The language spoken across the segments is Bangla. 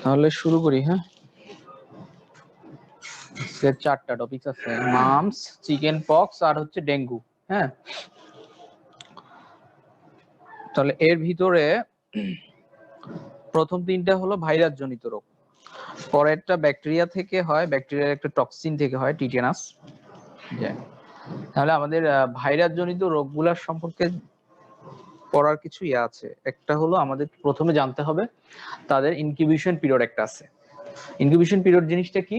তাহলে শুরু করি। হ্যাঁ, চারটা টপিক আছে, মামস, চিকেন পক্স আর হচ্ছে ডেঙ্গু। হ্যাঁ, তাহলে এর ভিতরে প্রথম তিনটা হলো ভাইরাস জনিত রোগ, পরেরটা ব্যাকটেরিয়া থেকে হয়, ব্যাকটেরিয়ার একটা টক্সিন থেকে হয়, টিটেনাস। তাহলে আমাদের ভাইরাস জনিত রোগগুলোর সম্পর্কে পড়ার কিছু আছে। একটা হলো আমাদের প্রথমে জানতে হবে তাদের ইনকিউবেশন পিরিয়ড একটা আছে। ইনকিউবেশন পিরিয়ড জিনিসটা কি?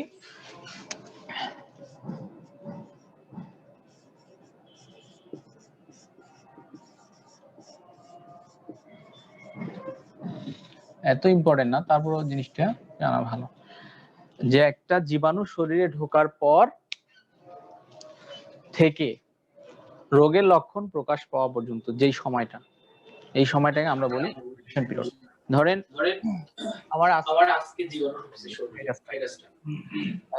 এত ইম্পর্টেন্ট না, তারপরও জিনিসটা জানা ভালো, যে একটা জীবাণু শরীরে ঢোকার পর থেকে রোগের লক্ষণ প্রকাশ পাওয়া পর্যন্ত যেই সময়টা, এই সময়টাকে আমরা বলি ইনকিউবেশন পিরিয়ড। ধরেন আমার আজকে জীবাণু ঢুকছে শরীরে, ভাইরাসটা,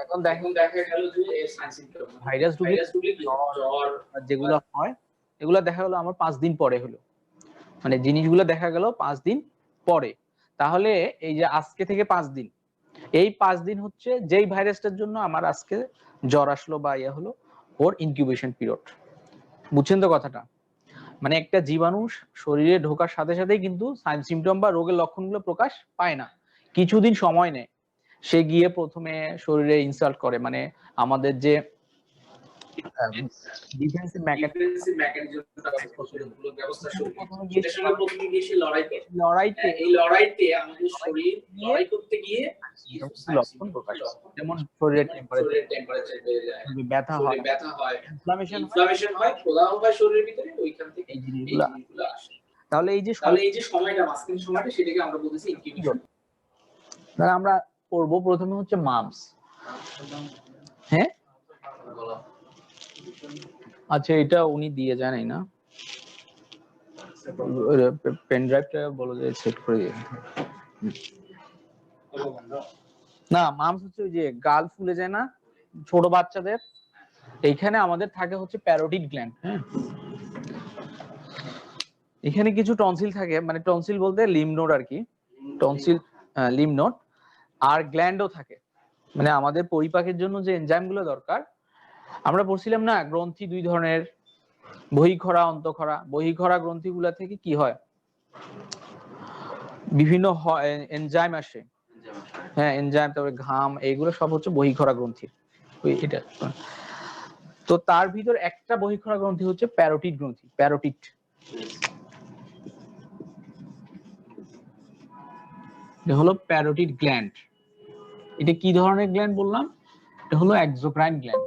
এখন দেখা গেল যে এর সাইন সিম্পটম ভাইরাস ঢুকলে জ্বর যেগুলো হয় এগুলো দেখা গেল আমার 5 দিন পরে হলো, মানে জিনিসগুলো দেখা গেল 5 দিন পরে। তাহলে এই যে আজকে থেকে 5 দিন, এই 5 দিন হচ্ছে যেই ভাইরাসটার জন্য আমার আজকে জ্বর আসলো বা ইয়া হলো, ওর ইনকিউবেশন পিরিয়ড। বুঝছেন তো কথাটা? মানে একটা জীবাণু শরীরে ঢোকার সাথে সাথেই কিন্তু সাইন সিমটম বা রোগের লক্ষণগুলো প্রকাশ পায় না, কিছুদিন সময় নেয়। সে গিয়ে প্রথমে শরীরে ইনসাল্ট করে, মানে আমাদের যে ডিফেন্সিভ মেকানিজমটা আছে, প্রতিরোধমূলক ব্যবস্থা প্রথমে গিয়ে সে লড়াইতে আমাদের শরীর লড়াই করতে গিয়ে লক্ষণ প্রকাশ, যেমন শরীরের টেম্পারেচার বেড়ে যায়, ব্যথা হয়, ইনফ্লামেশন হয়, প্রদাহ হয় শরীরের ভিতরে, ওইখান থেকে এই জিনিসগুলো আসে। তাহলে এই যে সময়টা, মাঝখানে সময়টা, সেটাকে আমরা বলতেছি ইনকিউবেশন। তাহলে আমরা পড়ব প্রথমে হচ্ছে মামস। হ্যাঁ, আচ্ছা, এটা উনি দিয়ে জানাই না, পেন ড্রাইভটা বলো যে সেট করে দিয়ে। না, মামস হচ্ছে ওই যে গাল ফুলে যায় না ছোট বাচ্চাদের, এইখানে আমাদের থাকে হচ্ছে প্যারোটিড গ্ল্যান্ড। হ্যাঁ, এখানে কিছু টনসিল থাকে, মানে টনসিল বলতে লিম্ফ নোড আর কি, টনসিল লিম্ফ নোড, আর গ্ল্যান্ডও থাকে। মানে আমাদের পরিপাকের জন্য যে এনজাইমগুলো দরকার, আমরা পড়ছিলাম না গ্রন্থি দুই ধরনের, বহিঃক্ষরা, অন্তঃক্ষরা। বহিঃক্ষরা গ্রন্থিগুলা থেকে কি হয়, বিভিন্ন এনজাইম আসে। হ্যাঁ, এনজাইম, তারপরে ঘাম, এইগুলো সব হচ্ছে বহিঃক্ষরা গ্রন্থি। এটা তো তার ভিতর একটা বহিঃক্ষরা গ্রন্থি হচ্ছে প্যারোটিড গ্রন্থি, প্যারোটিড। এটা হলো প্যারোটিড গ্ল্যান্ড। এটা কি ধরনের গ্ল্যান্ড বললাম? এটা হলো এক্সোক্রাইন গ্ল্যান্ড।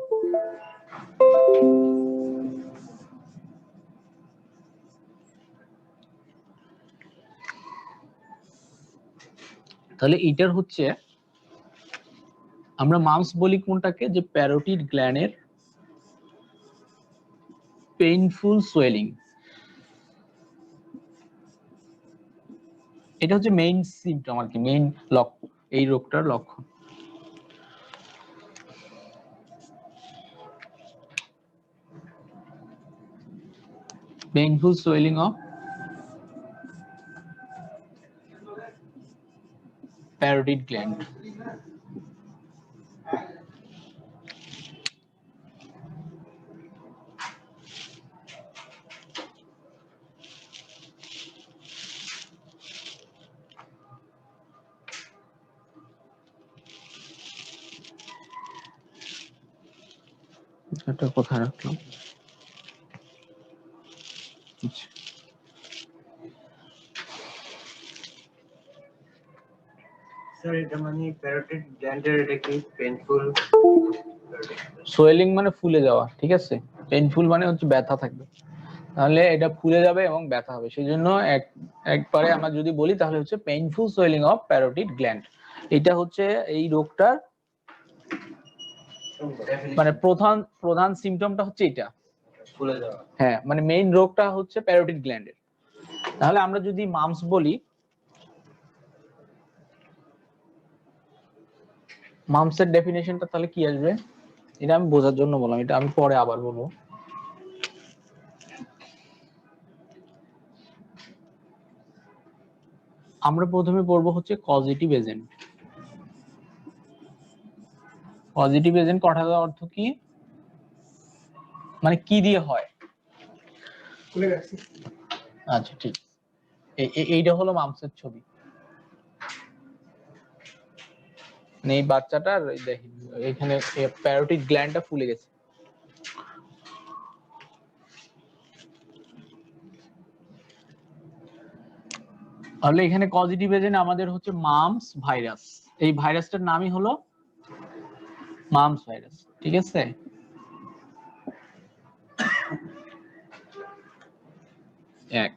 তাহলে এটার হচ্ছে আমরা মামস বলি কোনটাকে, যে প্যারোটিড গ্ল্যান্ডের পেইনফুল সোয়েলিং, এটা হচ্ছে মেইন সিমটম আর কি, মেইন লক্ষণ, এই রোগটার লক্ষণ। Painful swelling of parotid gland. এটা কোথায় রাখলাম? স্যার, এটা মানে প্যারোটিড গ্ল্যান্ডের এটা কি পেইনফুল সোয়েলিং মানে ফুলে যাওয়া, ঠিক আছে? পেইনফুল মানে হচ্ছে ব্যথা থাকবে, তাহলে এটা ফুলে যাবে এবং ব্যথা হবে। সেই জন্য একবারে আমরা যদি বলি তাহলে হচ্ছে painful swelling of parotid gland. এটা হচ্ছে এই রোগটার মানে প্রধান সিমটমটা হচ্ছে এটা, ফুলে যাওয়া। হ্যাঁ, মানে মেইন রোগটা হচ্ছে প্যারোটিড গ্ল্যান্ডের। তাহলে আমরা যদি মামস বলি, মামসের ডেফিনেশনটা তাহলে কি আসবে? এটা আমি বোঝার জন্য বললাম, এটা আমি পরে আবার বলবো। আমরা প্রথমে পড়বো হচ্ছে পজিটিভ এজেন্ট। পজিটিভ এজেন্ট কথাটার অর্থ কি, মানে কি দিয়ে হয়? আচ্ছা ঠিক, এইটা হলো মামসের ছবি। এই বাচ্চাটার দেখেন এখানে প্যারোটিড গ্ল্যান্ডটা ফুলে গেছে। তাহলে এখানে পজিটিভ এজেন্ট আমাদের হচ্ছে মামস ভাইরাস। এই ভাইরাসটার নামই হলো মামস ভাইরাস, ঠিক আছে? এক।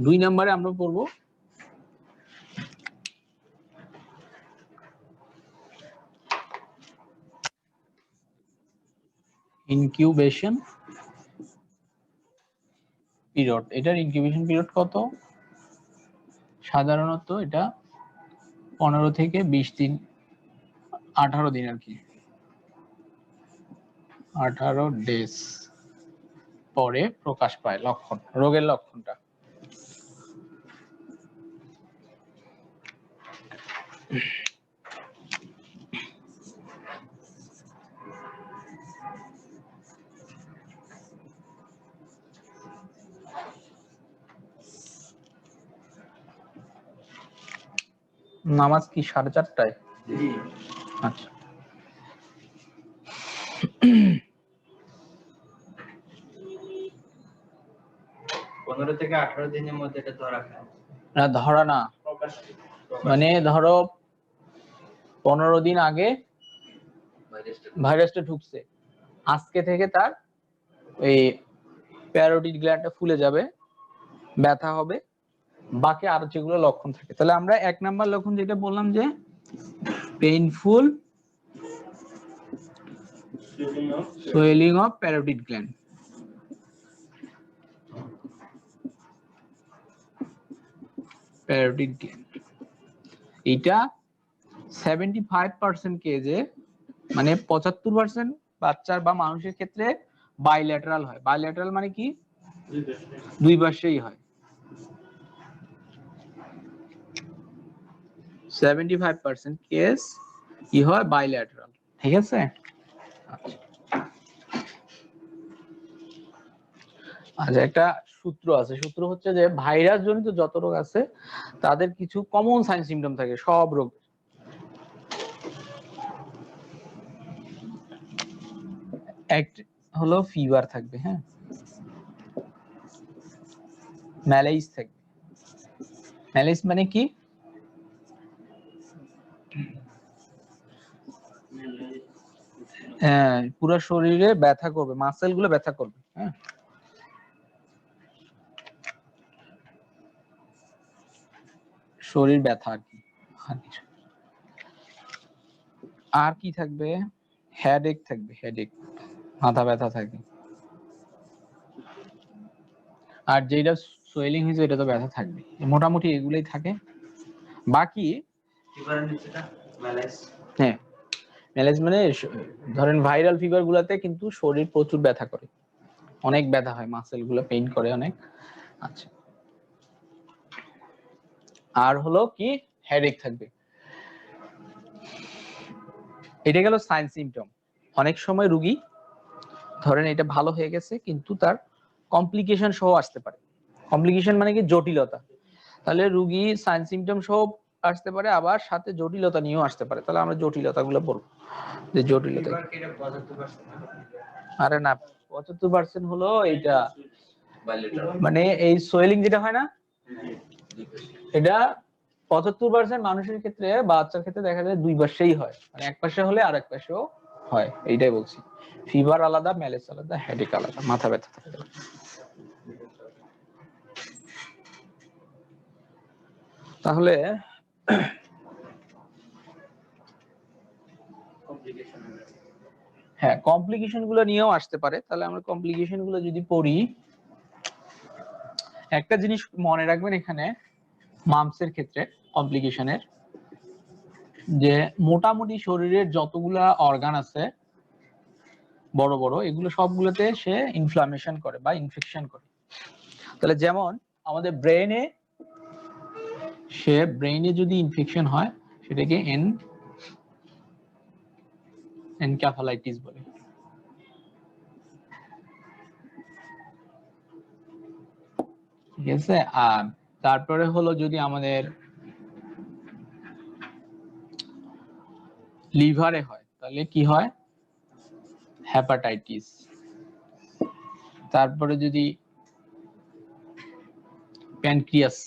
2 নম্বরে আমরা পড়বো ইনকিউবেশন পিরিয়ড। এটার ইনকিউবেশন পিরিয়ড কত? সাধারণত এটা 15 থেকে 20 দিন, 18 দিন আর কি, 18 ডেজ পরে প্রকাশ পায় লক্ষণ, রোগের লক্ষণটা। নামাজ কি 4:30টায়? আচ্ছা। 15 থেকে 18 দিনের মধ্যে এটা ধরা খায় না, ধরা না, মানে ধরো 15 দিন আগে ভাইরাসটা ঢুকছে, আজকে থেকে তার এই প্যারোটিড গ্ল্যান্ডটা ফুলে যাবে, ব্যথা হবে, বাকি আর যেগুলো লক্ষণ থাকে। তাহলে আমরা 1 নাম্বার লক্ষণ যেটা বললাম যে painful swelling of parotid gland. Parotid gland এটা 75% কেজে, মানে 75% বাচ্চার বা মানুষের ক্ষেত্রে বাইল্যাটারাল হয়। বাইল্যাটারাল মানে কি? দুই পাশেই হয়। 75% কেস কি হয়? বাইল্যাটারাল, ঠিক আছে? আচ্ছা, একটা সূত্র আছে, সূত্র হচ্ছে যে ভাইরাস জনিত যত রোগ আছে তাদের কিছু কমন সাইন সিমটম থাকে সব রোগ। এক হলো ফিভার থাকবে, হ্যাঁ, ম্যালেরিয়া থাকবে। ম্যালেরিয়া মানে কি? হ্যাঁ, পুরো শরীরে ব্যথা করবে, মাসেল গুলো ব্যথা করবে, হ্যাঁ, শরীর ব্যথা আর কি। আর কি থাকবে? হেডেক থাকবে, হেডেক, মাথা ব্যথা থাকবে। আর যেটা সোয়েলিং হয়েছে এটা তো ব্যথা থাকবে, মোটামুটি এগুলোই থাকে। বাকি হ্যাঁ, ম্যালেরিয়া মানে ধরেন ভাইরাল ফিভার গুলাতে কিন্তু শরীর প্রচুর ব্যথা করে, অনেক ব্যথা হয়, মাসেল গুলো পেইন করে অনেক। আচ্ছা, আর হলো কি হেডেক থাকবে। এটা গেল সাইন সিমটম। অনেক সময় রোগী ধরেন এটা ভালো হয়ে গেছে কিন্তু তার কমপ্লিকেশন সহ আসতে পারে। কমপ্লিকেশন মানে কি? জটিলতা। তাহলে রোগী সাইন সিমটম সহ আসতে পারে, আবার সাথে জটিলতা নিয়েও আসতে পারে। তাহলে আমরা জটিলতা গুলো বলবো যে জটিলতা। আরে না, 75% হলো এইটা, মানে এই সোয়েলিং যেটা হয় না, এটা 75% মানুষের ক্ষেত্রে, বাচ্চার ক্ষেত্রে দেখা যায় দুই পাশেই হয়, মানে এক পাশে হলে আর এক পাশেও হয়। এইটাই বলছি, ফিভার আলাদা, ম্যালেরিয়া আলাদা, হেডেক আলাদা, মাথা ব্যথা থাকে। তাহলে হ্যাঁ, কমপ্লিকেশন গুলো নিয়েও আসতে পারে। তাহলে আমরা কমপ্লিকেশন গুলো যদি পড়ি, একটা জিনিস মনে রাখবেন এখানে মামসের ক্ষেত্রে কমপ্লিকেশনের, যে মোটামুটি শরীরের যতগুলা অর্গান আছে বড় বড়, এগুলো সবগুলোতে সে ইনফ্লামেশন করে বা ইনফেকশন করে। তাহলে যেমন আমাদের ব্রেনে সে ব্রেইনে যদি ইনফেকশন হয় সেটাকে এনকেফালাইটিস বলে। ঠিক আছে। আর তারপরে হলো যদি আমাদের লিভারে হয় তাহলে কি হয়? হেপাটাইটিস। তারপরে যদি প্যানক্রিয়াস,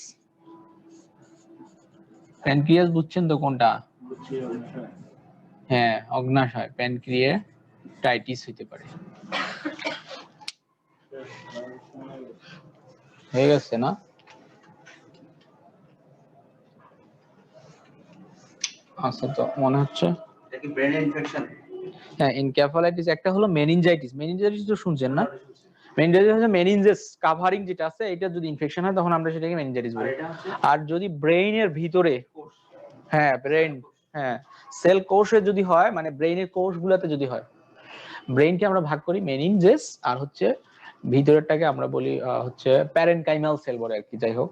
প্যানক্রিয়াস বুঝছেন তো কোনটা? হ্যাঁ, অগ্নাশয়, প্যানক্রিয়াটাইটিস হইতে পারে। হয়ে গেছে না? আচ্ছা, তো মনে হচ্ছে এটা কি ব্রেন ইনফেকশন? হ্যাঁ, এনকেফালাইটিস। একটা হলো মেনিনজাইটিস। মেনিনজাইটিস তো শুনছেন না? মেনিনজাইটিস হচ্ছে মেনিনজেস কাভারিং যেটা আছে, এটা যদি ইনফেকশন হয় তখন আমরা সেটাকে মেনিনজাইটিস বলি। আর যদি ব্রেইনের ভিতরে, হ্যাঁ ব্রেইন, হ্যাঁ সেল কোষে যদি হয়, মানে ব্রেইনের কোষগুলোতে যদি হয়, ব্রেইনকে আমরা ভাগ করি মেনিনজেস আর হচ্ছে ভিতরেরটাকে আমরা বলি হচ্ছে প্যারেনকাইমাল সেল বলে আর কি। যাই হোক,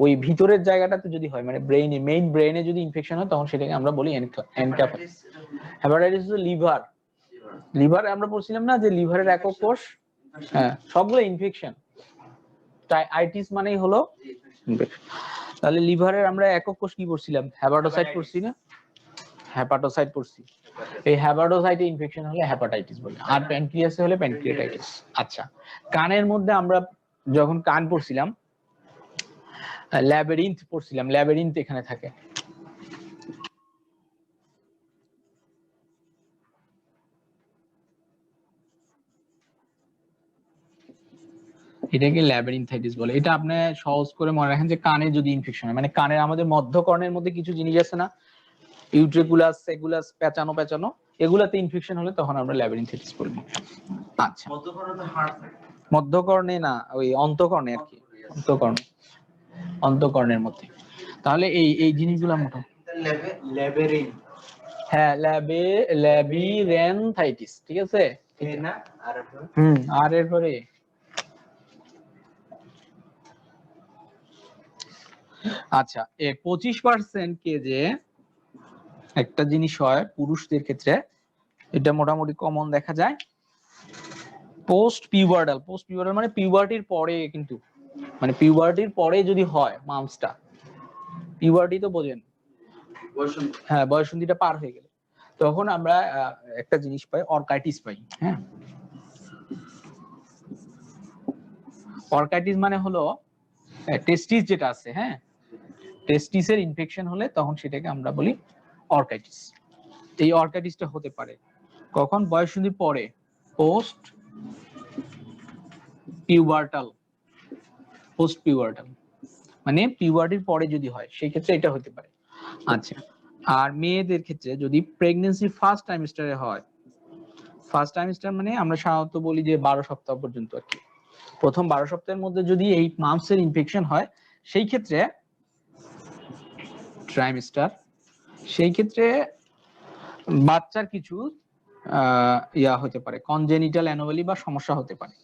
ওই ভিতরের জায়গাটাতে যদি হয়, মানে ব্রেইনে, মেইন ব্রেইনে যদি ইনফেকশন হয় তখন সেটাকে আমরা বলি এনকেফালাইটিস। হেপাটাইটিস হচ্ছে লিভার। লিভার আমরা বলছিলাম না যে লিভারের একক কোষ, হ্যাঁ সবগুলো ইনফেকশন। আইটিস মানেই হলো ইনফেকশন। তাহলে লিভারের আমরা একক কোষ কি পড়ছিলাম? হেপাটোসাইট পড়ছি না? হেপাটোসাইট পড়ছি। এই হেপাটোসাইটে ইনফেকশন হলে হেপাটাইটিস বলে, আর প্যানক্রিয়াসে হলে প্যানক্রিয়াটাইটিস। আচ্ছা, কানের মধ্যে আমরা যখন কান পড়ছিলাম ল্যাবিরিন্থ পড়ছিলাম, ল্যাবিরিন্থ এখানে থাকে। এটাকে ল্যাবিরিন্থাইটিস বলে। এটা আপনি সহজ করে মনে রাখেন যে কানে যদি ইনফেকশন হয়, মানে কানের আমাদের মধ্যকর্ণের মধ্যে কিছু জিনিস আছে না, ইউট্রিকুলাস, সেগুলাস, পেঁচানো পেঁচানো, এগুলাতে ইনফেকশন হলে তখন আমরা ল্যাবিরিন্থাইটিস বলবো। আচ্ছা, মধ্যকর্ণে তো হাড় থাকে। মধ্যকর্ণে না, ওই অন্তকর্ণে আর কি, অন্তকর্ণে, অন্তকর্ণের মধ্যে। তাহলে এই এই জিনিসগুলো মোটামুটি, ল্যাবেরিন, হ্যাঁ ল্যাবিরেনথাইটিস, ঠিক আছে না? আর আর এরপরে আচ্ছা, 25% কে যে একটা জিনিস হয় পুরুষদের ক্ষেত্রে, এটা মোটামুটি কমন দেখা যায় পোস্ট পিউবার্টাল। পোস্ট পিউবার্টাল মানে পিউবার্টির পরে, কিন্তু মানে পিউবার্টির পরে যদি হয় মামসটা, পিউবার্টি তো বোঝেন, হ্যাঁ বয়ঃসন্ধিটা পার হয়ে গেলে তখন আমরা একটা জিনিস পাই, অর্কাইটিস পাই। হ্যাঁ, অর্কাইটিস মানে হলো টেস্টিস যেটা আছে, হ্যাঁ টেস্টিসের ইনফেকশন হলে তখন সেটাকে আমরা বলি অর্কাইটিস। এই অর্কাইটিসটা হতে পারে কখন? বয়ঃসন্ধির পরে, পোস্ট পিউবার্টাল। পোস্ট পিউবার্টাল মানে পিউবার্টির পরে যদি হয় সেই ক্ষেত্রে এটা হতে পারে। আচ্ছা, আর মেয়েদের ক্ষেত্রে যদি প্রেগন্যান্সি ফার্স্ট ট্রাইমেস্টারে হয়, ফার্স্ট ট্রাইমেস্টার মানে আমরা সাধারণত বলি যে 12 সপ্তাহ পর্যন্ত আর কি, প্রথম 12 সপ্তাহের মধ্যে যদি এই মামসের ইনফেকশন হয় সেই ক্ষেত্রে ট্রাইমেস্টার, সেই ক্ষেত্রে বাচ্চার কিছু ইয়া হতে পারে, কনজেনিটাল অ্যানোমালি বা সমস্যা হতে পারে।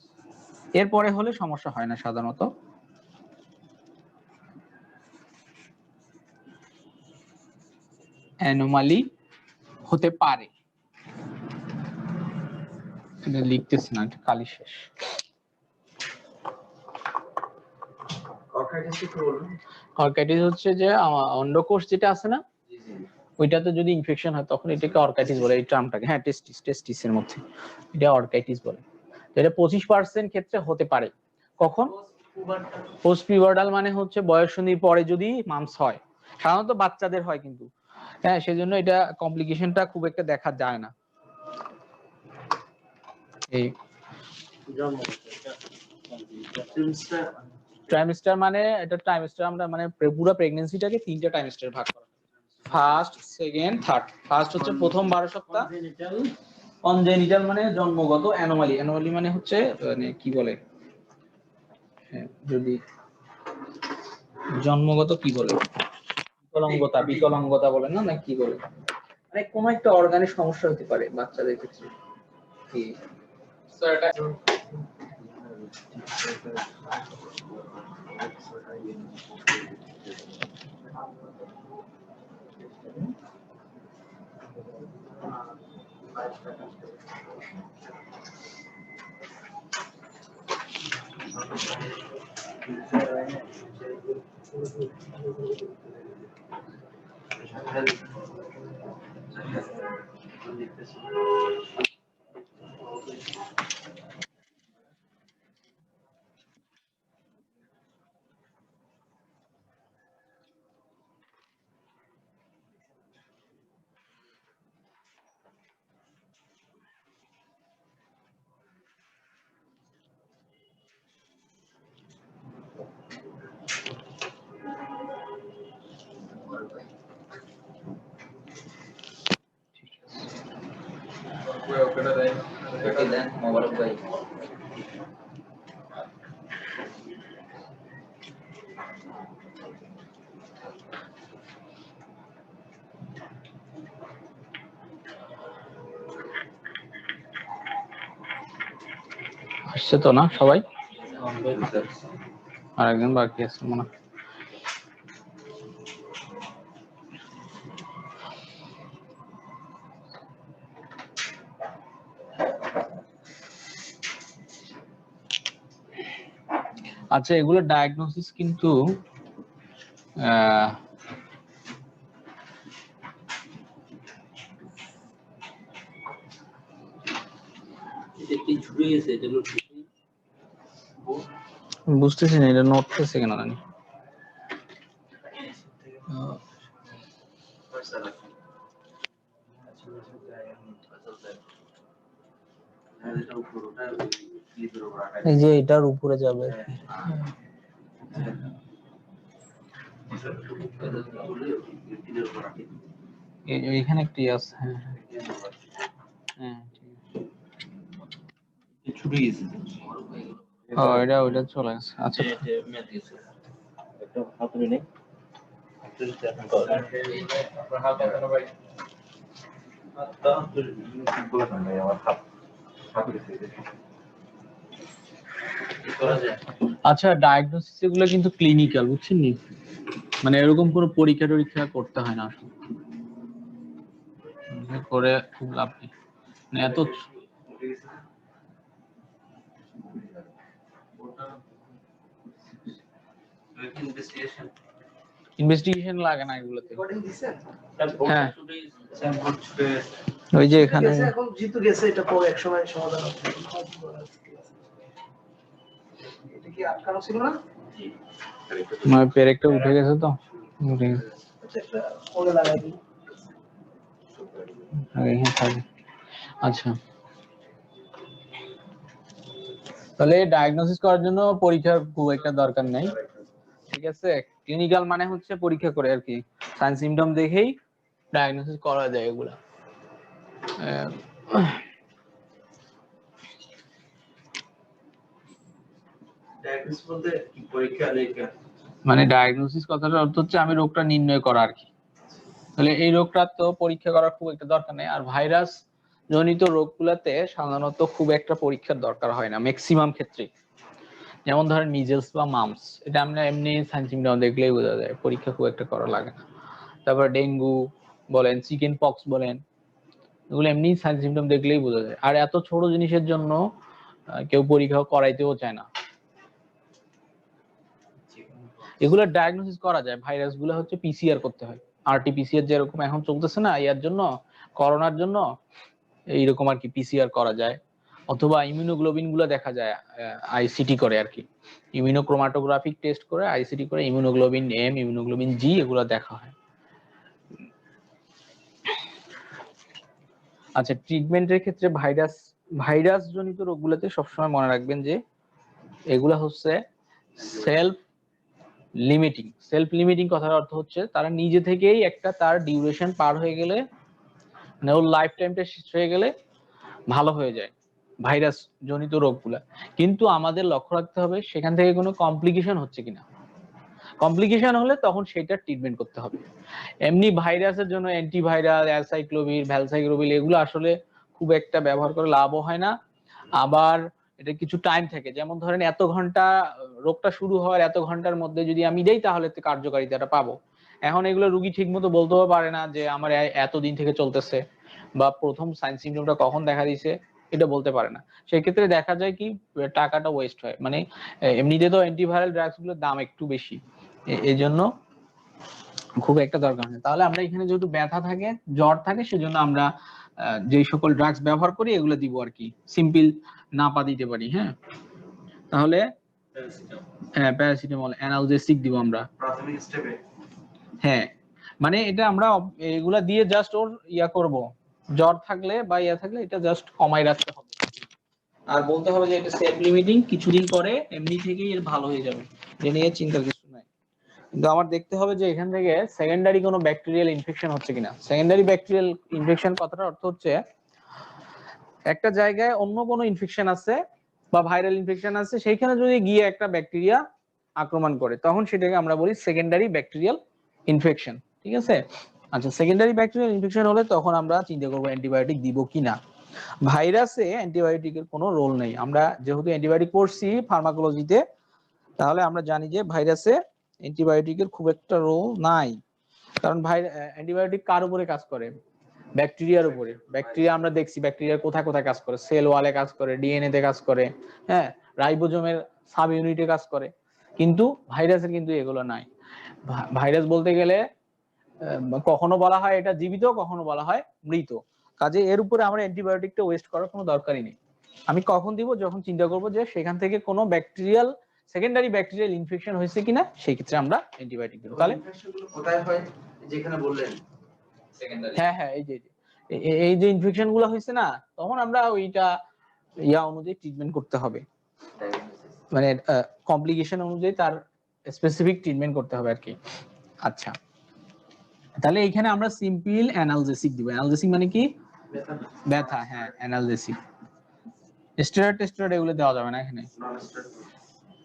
এরপরে হলে সমস্যা হয় না সাধারণত। অ্যানোমালি হতে পারে, লিখতেছি না, কালি শেষ। অর্কাইটিস হচ্ছে যে অন্ডকোষ যেটা আছে না, ওইটাতে যদি ইনফেকশন হয় তখন এটাকে অর্কাইটিস বলে, এই টার্মটাকে। হ্যাঁ, টেস্টিসের মধ্যে এটা অর্কাইটিস বলে। এটা 25% ক্ষেত্রে হতে পারে। কখন? পোস্ট পিউবার্টাল মানে হচ্ছে বয়ঃসন্ধির পরে যদি মামস হয়, সাধারণত বাচ্চাদের হয় কিন্তু, হ্যাঁ সেজন্য এটা কমপ্লিকেশনটা খুব একটা দেখা যায় না। এই ট্রাইমেস্টার মানে এটা ট্রাইমেস্টার আমরা মানে পুরো প্রেগন্যান্সিটাকে 3টা ট্রাইমেস্টার ভাগ করা, ফার্স্ট, সেকেন্ড, থার্ড। ফার্স্ট হচ্ছে প্রথম 12 সপ্তাহ, কনজেনিটাল মানে জন্মগত, অ্যানোমালি, অ্যানোমালি মানে হচ্ছে মানে কি বলে, হ্যাঁ যদি জন্মগত কি বলে, বিকলাঙ্গতা, বিকলাঙ্গতা বলে না, না কি বলে, মানে কোন একটা অর্গানের সমস্যা হতে পারে বাচ্চাদের ক্ষেত্রে। কি স্যার এটা আসছে তো না সবাই? আর একজন বাকি আছে মনে হয়। আচ্ছা, এগুলো ডায়াগনোসিস কিন্তু বুঝতেছি না, এটা নড়তেছে কেন জানি। এই যে এটার উপরে যাবে, এইখানে একটি আছে। হ্যাঁ হ্যাঁ, ছুটে গেছে। এটা ওইটা চলে গেছে। আচ্ছা, একটা হাতুড়ি নেই। আচ্ছা, ডায়াগনোসিস এগুলো কিন্তু ক্লিনিক্যাল, বুঝছেন নি? মানে এরকম কোনো পরীক্ষা টরীক্ষা করতে হয় না আসলে, করে খুব লাভ নেই। মানে এত ইনভেস্টিগেশন লাগে না এগুলোতে। হ্যাঁ, ওই যে এখানে এখন জিতু গেছে, এটা পরে এক সময় সমাধান হবে। এটা কি আটকানো ছিল না? আমার পেরেকটা উঠে গেছে তো, উঠে গেছে। একটা ওরে লাগাই দিই। এখানে থাকে। আচ্ছা, তাহলে ডায়াগনোসিস করার জন্য পরীক্ষার খুব একটা দরকার নেই, ঠিক আছে? ক্লিনিক্যাল মানে হচ্ছে পরীক্ষা করে আর কি, সাইন সিমটম দেখেই ডায়াগনোসিস করা যায় এগুলা। ডায়াগনোসিস বলতে কি পরীক্ষা নিরীক্ষা? মানে ডায়াগনোসিস কথাটার অর্থ হচ্ছে আমি রোগটা নির্ণয় করা আর কি। তাহলে এই রোগটা তো পরীক্ষা করার খুব একটা দরকার নেই। আর ভাইরাস জনিত রোগগুলাতে সাধারণত খুব একটা পরীক্ষার দরকার হয় না ম্যাক্সিমাম ক্ষেত্রে। যেমন ধরেন মিজেলস বা মামস, এটা আমরা এমনি সাইন সিমটম দেখলেই বোঝা যায়, পরীক্ষা খুব একটা করা লাগে না। তারপর ডেঙ্গু বলেন, চিকেন পক্স বলেন, এগুলো এমনি সাইন সিমটম দেখলেই বোঝা যায়। আর এত ছোট জিনিসের জন্য কেউ পরীক্ষা করাইতেও চায় না। এগুলো ডায়াগনোসিস করা যায়। ভাইরাস গুলো হচ্ছে পিসিআর করতে হয়, আরটিপিসিআর যেরকম এখন চলতেছে না ইয়ার জন্য, করোনার জন্য, এইরকম আর কি পিসিআর করা যায়। অথবা ইমিউনোগ্লোবিন গুলো দেখা যায় আইসিটি করে আর কি, ইমিউনোক্রোমাটোগ্রাফিক টেস্ট করে আইসিটি করে ইমিউনোগ্লোবিন এম, ইমিউনোগ্লোবিন জি এগুলো দেখা হয়। আচ্ছা, ট্রিটমেন্টের ক্ষেত্রে ভাইরাস জনিত রোগগুলোতে সবসময় মনে রাখবেন যে এগুলা হচ্ছে সেলফ লিমিটিং। সেলফ লিমিটিং কথার অর্থ হচ্ছে তারা নিজে থেকেই একটা তার ডিউরেশন পার হয়ে গেলে, মানে ওর লাইফ টাইমটা শেষ হয়ে গেলে ভালো হয়ে যায় ভাইরাস জনিত রোগগুলা। কিন্তু আমাদের লক্ষ্য রাখতে হবে সেখান থেকে কোনো কমপ্লিকেশন হচ্ছে কিনা। কমপ্লিকেশন হলে তখন সেটা ট্রিটমেন্ট করতে হবে। এমনি ভাইরাসের জন্য অ্যান্টিভাইরাল, অ্যাসাইক্লোভির, ভ্যালসাইক্লোভির এগুলো আসলে খুব একটা ব্যবহার করে লাভও হয় না। আবার এটা কিছু টাইম থাকে, যেমন ধরেন এত ঘন্টা রোগটা শুরু হওয়ার এত ঘন্টার মধ্যে যদি আমি দেই তাহলে কার্যকারিতাটা পাবো। এখন এগুলো রুগী ঠিক মতো বলতেও পারে না যে আমার এতদিন থেকে চলতেছে বা প্রথম সাইন সিমটমটা কখন দেখা দিছে এটা বলতে পারে না। সেই ক্ষেত্রে দেখা যায় কি টাকাটা ওয়েস্ট হয়। মানে এমনিতে তো অ্যান্টিভাইরাল ড্রাগস গুলোর দাম একটু বেশি, এই জন্য খুব একটা দরকার নেই। তাহলে আমরা এখানে যেহেতু ব্যথা থাকে, জ্বর থাকে, সেজন্য আমরা যে সকল ড্রাগস ব্যবহার করি এগুলো দিব আর কি। সিম্পল নাপা দিতে পারি। হ্যাঁ, তাহলে হ্যাঁ প্যারাসিটামল, অ্যানালজেসিক দিব আমরা প্রাথমিক স্টেপে। হ্যাঁ, মানে এটা আমরা এগুলা দিয়ে জাস্ট ওর ইয়া করব, জ্বর থাকলে বা ইয়া থাকলে এটা জাস্ট কমাই রাখতে হবে। আর বলতে হবে যে এটা সেলফ লিমিটিং, কিছুদিন পরে এমনি থেকেই এর ভালো হয়ে যাবে, যে নিয়ে চিন্তার কিছু নাই। কিন্তু আমার দেখতে হবে যে এখান থেকে সেকেন্ডারি কোনো ব্যাকটেরিয়াল ইনফেকশন হচ্ছে কিনা। সেকেন্ডারি ব্যাকটেরিয়াল ইনফেকশন কথাটার অর্থ হচ্ছে একটা জায়গায় অন্য কোনো ইনফেকশন আছে বা ভাইরাল ইনফেকশন আছে, সেইখানে যদি গিয়ে একটা ব্যাকটেরিয়া আক্রমণ করে তখন সেটাকে আমরা বলি সেকেন্ডারি ব্যাকটেরিয়াল ইনফেকশন। ঠিক আছে? আচ্ছা, সেকেন্ডারি ব্যাকটেরিয়াল ইনফেকশন হলে তখন আমরা চিন্তা করবো অ্যান্টিবায়োটিক দিব কিনা। ভাইরাসে অ্যান্টিবায়োটিকের কোনো রোল নেই। আমরা যেহেতু অ্যান্টিবায়োটিক পড়ছি ফার্মাকোলজিতে, তাহলে আমরা জানি যে ভাইরাসে অ্যান্টিবায়োটিকের খুব একটা রোল নাই। কারণ অ্যান্টিবায়োটিক কার উপরে কাজ করে? ব্যাকটেরিয়ার উপরে। ব্যাকটেরিয়া আমরা দেখছি ব্যাকটেরিয়া কোথায় কোথায় কাজ করে, সেল ওয়ালে কাজ করে, ডিএনএ তে কাজ করে, হ্যাঁ, রাইবোজোমের সাব ইউনিটে কাজ করে। কিন্তু ভাইরাসের কিন্তু এগুলো নাই। ভাইরাস বলতে গেলে কখনো বলা হয় এটা জীবিত, কখনো বলা হয় মৃত। কাজে এর উপরে আমরা অ্যান্টিবায়োটিকটা ওয়েস্ট করার কোনো দরকারই নেই। আমি কখন দিব? যখন চিন্তা করব যে সেখান থেকে কোনো ব্যাকটেরিয়াল সেকেন্ডারি ব্যাকটেরিয়াল ইনফেকশন হয়েছে কিনা, সেই ক্ষেত্রে আমরা অ্যান্টিবায়োটিক দেব। তাহলে ইনফেকশনগুলো কোথায় হয় যেখানে বললেন সেকেন্ডারি? হ্যাঁ হ্যাঁ, এই যে ইনফেকশন গুলো হয়েছে না, তখন আমরা ওইটা ইয়া অনুযায়ী ট্রিটমেন্ট করতে হবে। মানে কমপ্লিকেশন অনুযায়ী তার স্পেসিফিক ট্রিটমেন্ট করতে হবে আর কি। আচ্ছা, তাহলে এখানে আমরা সিম্পল অ্যানালজেসিক দিব। অ্যানালজেসিক মানে কি? ব্যথা। হ্যাঁ, অ্যানালজেসিক। স্টেরয়েড এগুলো দেওয়া যাবে না এখানে।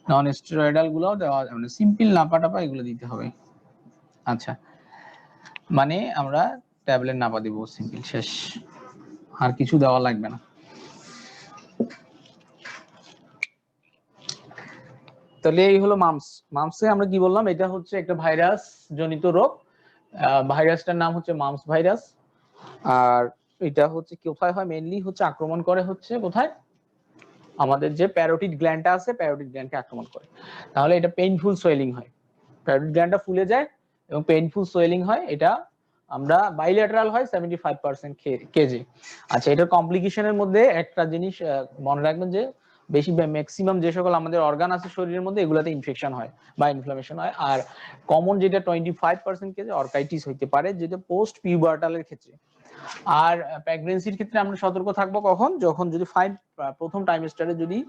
নন স্টেরয়েডাল গুলোও দেওয়া যাবে না, সিম্পল নাপা টাপা এগুলো দিতে হবে। আচ্ছা, মানে আমরা ট্যাবলেট নাপা দিব, সিম্পল, শেষ, আর কিছু দেওয়া লাগবে না। তাহলে এই হলো মামস। মামসে আমরা কি বললাম? এটা হচ্ছে একটা ভাইরাস জনিত রোগ। ভাইরাসটার নাম হচ্ছে মামস ভাইরাস। আর এটা হচ্ছে কোথায় হয়? মেইনলি হচ্ছে আক্রমণ করে হচ্ছে কোথায়? আমাদের যে প্যারোটিড গ্ল্যান্ডটা আছে, প্যারোটিড গ্ল্যান্ডকে আক্রমণ করে। তাহলে এটা পেইনফুল সোয়েলিং হয়, প্যারোটিড গ্ল্যান্ডটা ফুলে যায় এবং পেইনফুল সোয়েলিং হয়। এটা আমরা বাইলেটারাল হয় 75% কেজি। আচ্ছা, এটার কমপ্লিকেশনের মধ্যে একটা জিনিস মনে রাখবেন যে বেশি ম্যাক্সিমাম যে সকল আমাদের অর্গান আছে শরীরের মধ্যে, এগুলাতে ইনফেকশন হয় বা ইনফ্লামেশন হয়। আর কমন যেটা 25% কেজি অর্কাইটিস হইতে পারে, যেটা পোস্ট পিউবার্টালের ক্ষেত্রে। আর প্রেগন্যান্সির ক্ষেত্রে আমরা সতর্ক থাকবো কখন? যখন যদি প্রথম টাইমেস্টারে যদি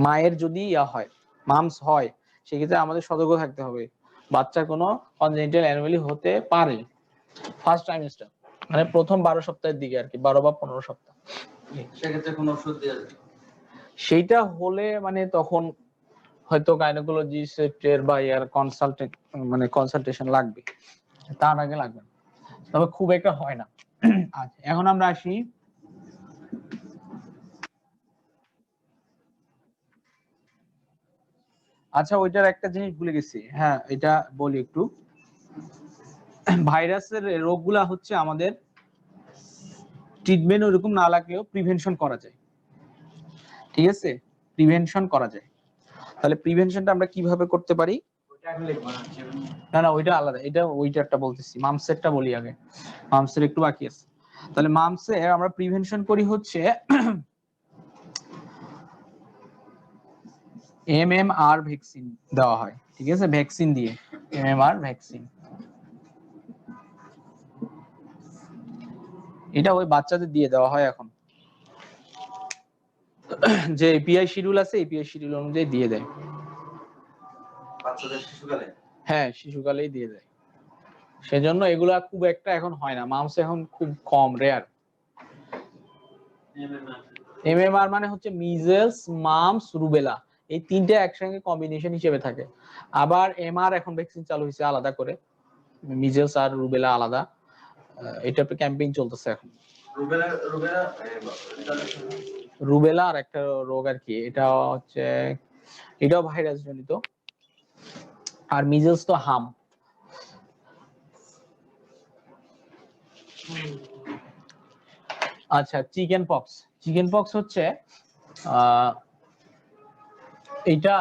মায়ের যদি হয়, মামস হয়, সেক্ষেত্রে আমাদের সতর্ক থাকতে হবে। বাচ্চার কোনো কনজেনিটাল অ্যানোমালি হতে পারে ফার্স্ট টাইমেস্টার, মানে প্রথম 12 সপ্তাহের দিকে আর কি, 12 বা 15 সপ্তাহ। সেক্ষেত্রে কোনো ওষুধ দেওয়া যায়? সেইটা হলে মানে তখন হয়তো গাইনোকোলজিস্টের বা ইয়ার কনসালটেশন লাগবে, তার আগে লাগবে না, তবে খুব একটা হয় না। আচ্ছা, এখন আমরা আসি আচ্ছা, ওইটার একটা জিনিস ভুলে গেছি। হ্যাঁ, এটা বলি একটু। ভাইরাসের রোগগুলা হচ্ছে আমাদের ট্রিটমেন্ট ওরকম না লাগলেও প্রিভেনশন করা যায়। ঠিক আছে? প্রিভেনশন করা যায়। তাহলে প্রিভেনশনটা আমরা কিভাবে করতে পারি? না না, ওইটা আলাদা, এটা ওইটারটা বলতেছি, মামসেরটা বলি আগে। মামসের একটু বাকি আছে। তাহলে মামসে আমরা প্রিভেনশন করি হচ্ছে MMR ভ্যাকসিন দেওয়া হয়। ঠিক আছে? ভ্যাকসিন দিয়ে, MMR ভ্যাকসিন। এটা ওই বাচ্চাদের দিয়ে দেওয়া হয় এখন, যে এপিআই শিডিউল আছে, এপিআই শিডিউল অনুযায়ী দিয়ে দেয়। বাচ্চাদের শিশুকালে? হ্যাঁ, শিশুকালেই দিয়ে দেয়। সেজন্য এগুলা খুব একটা এখন হয় না, মামস এখন খুব কম, রেয়ার। MMR মানে হচ্ছে মিজেলস, মামস, রুবেলা, এই তিনটে একসঙ্গে কম্বিনেশন হিসেবে থাকে। আবার MR এখন ভ্যাকসিন চালু হয়েছে আলাদা করে, মিজেলস আর রুবেলা আলাদা। এটা একটা ক্যাম্পেইন চলতেছে এখন। রুবেলা আর একটা রোগ আর কি, এটা হচ্ছে, এটাও ভাইরাস জনিত। আর মিজেলস তো হাম। আচ্ছা, চিকেন পক্স। চিকেন পক্স হচ্ছে এটা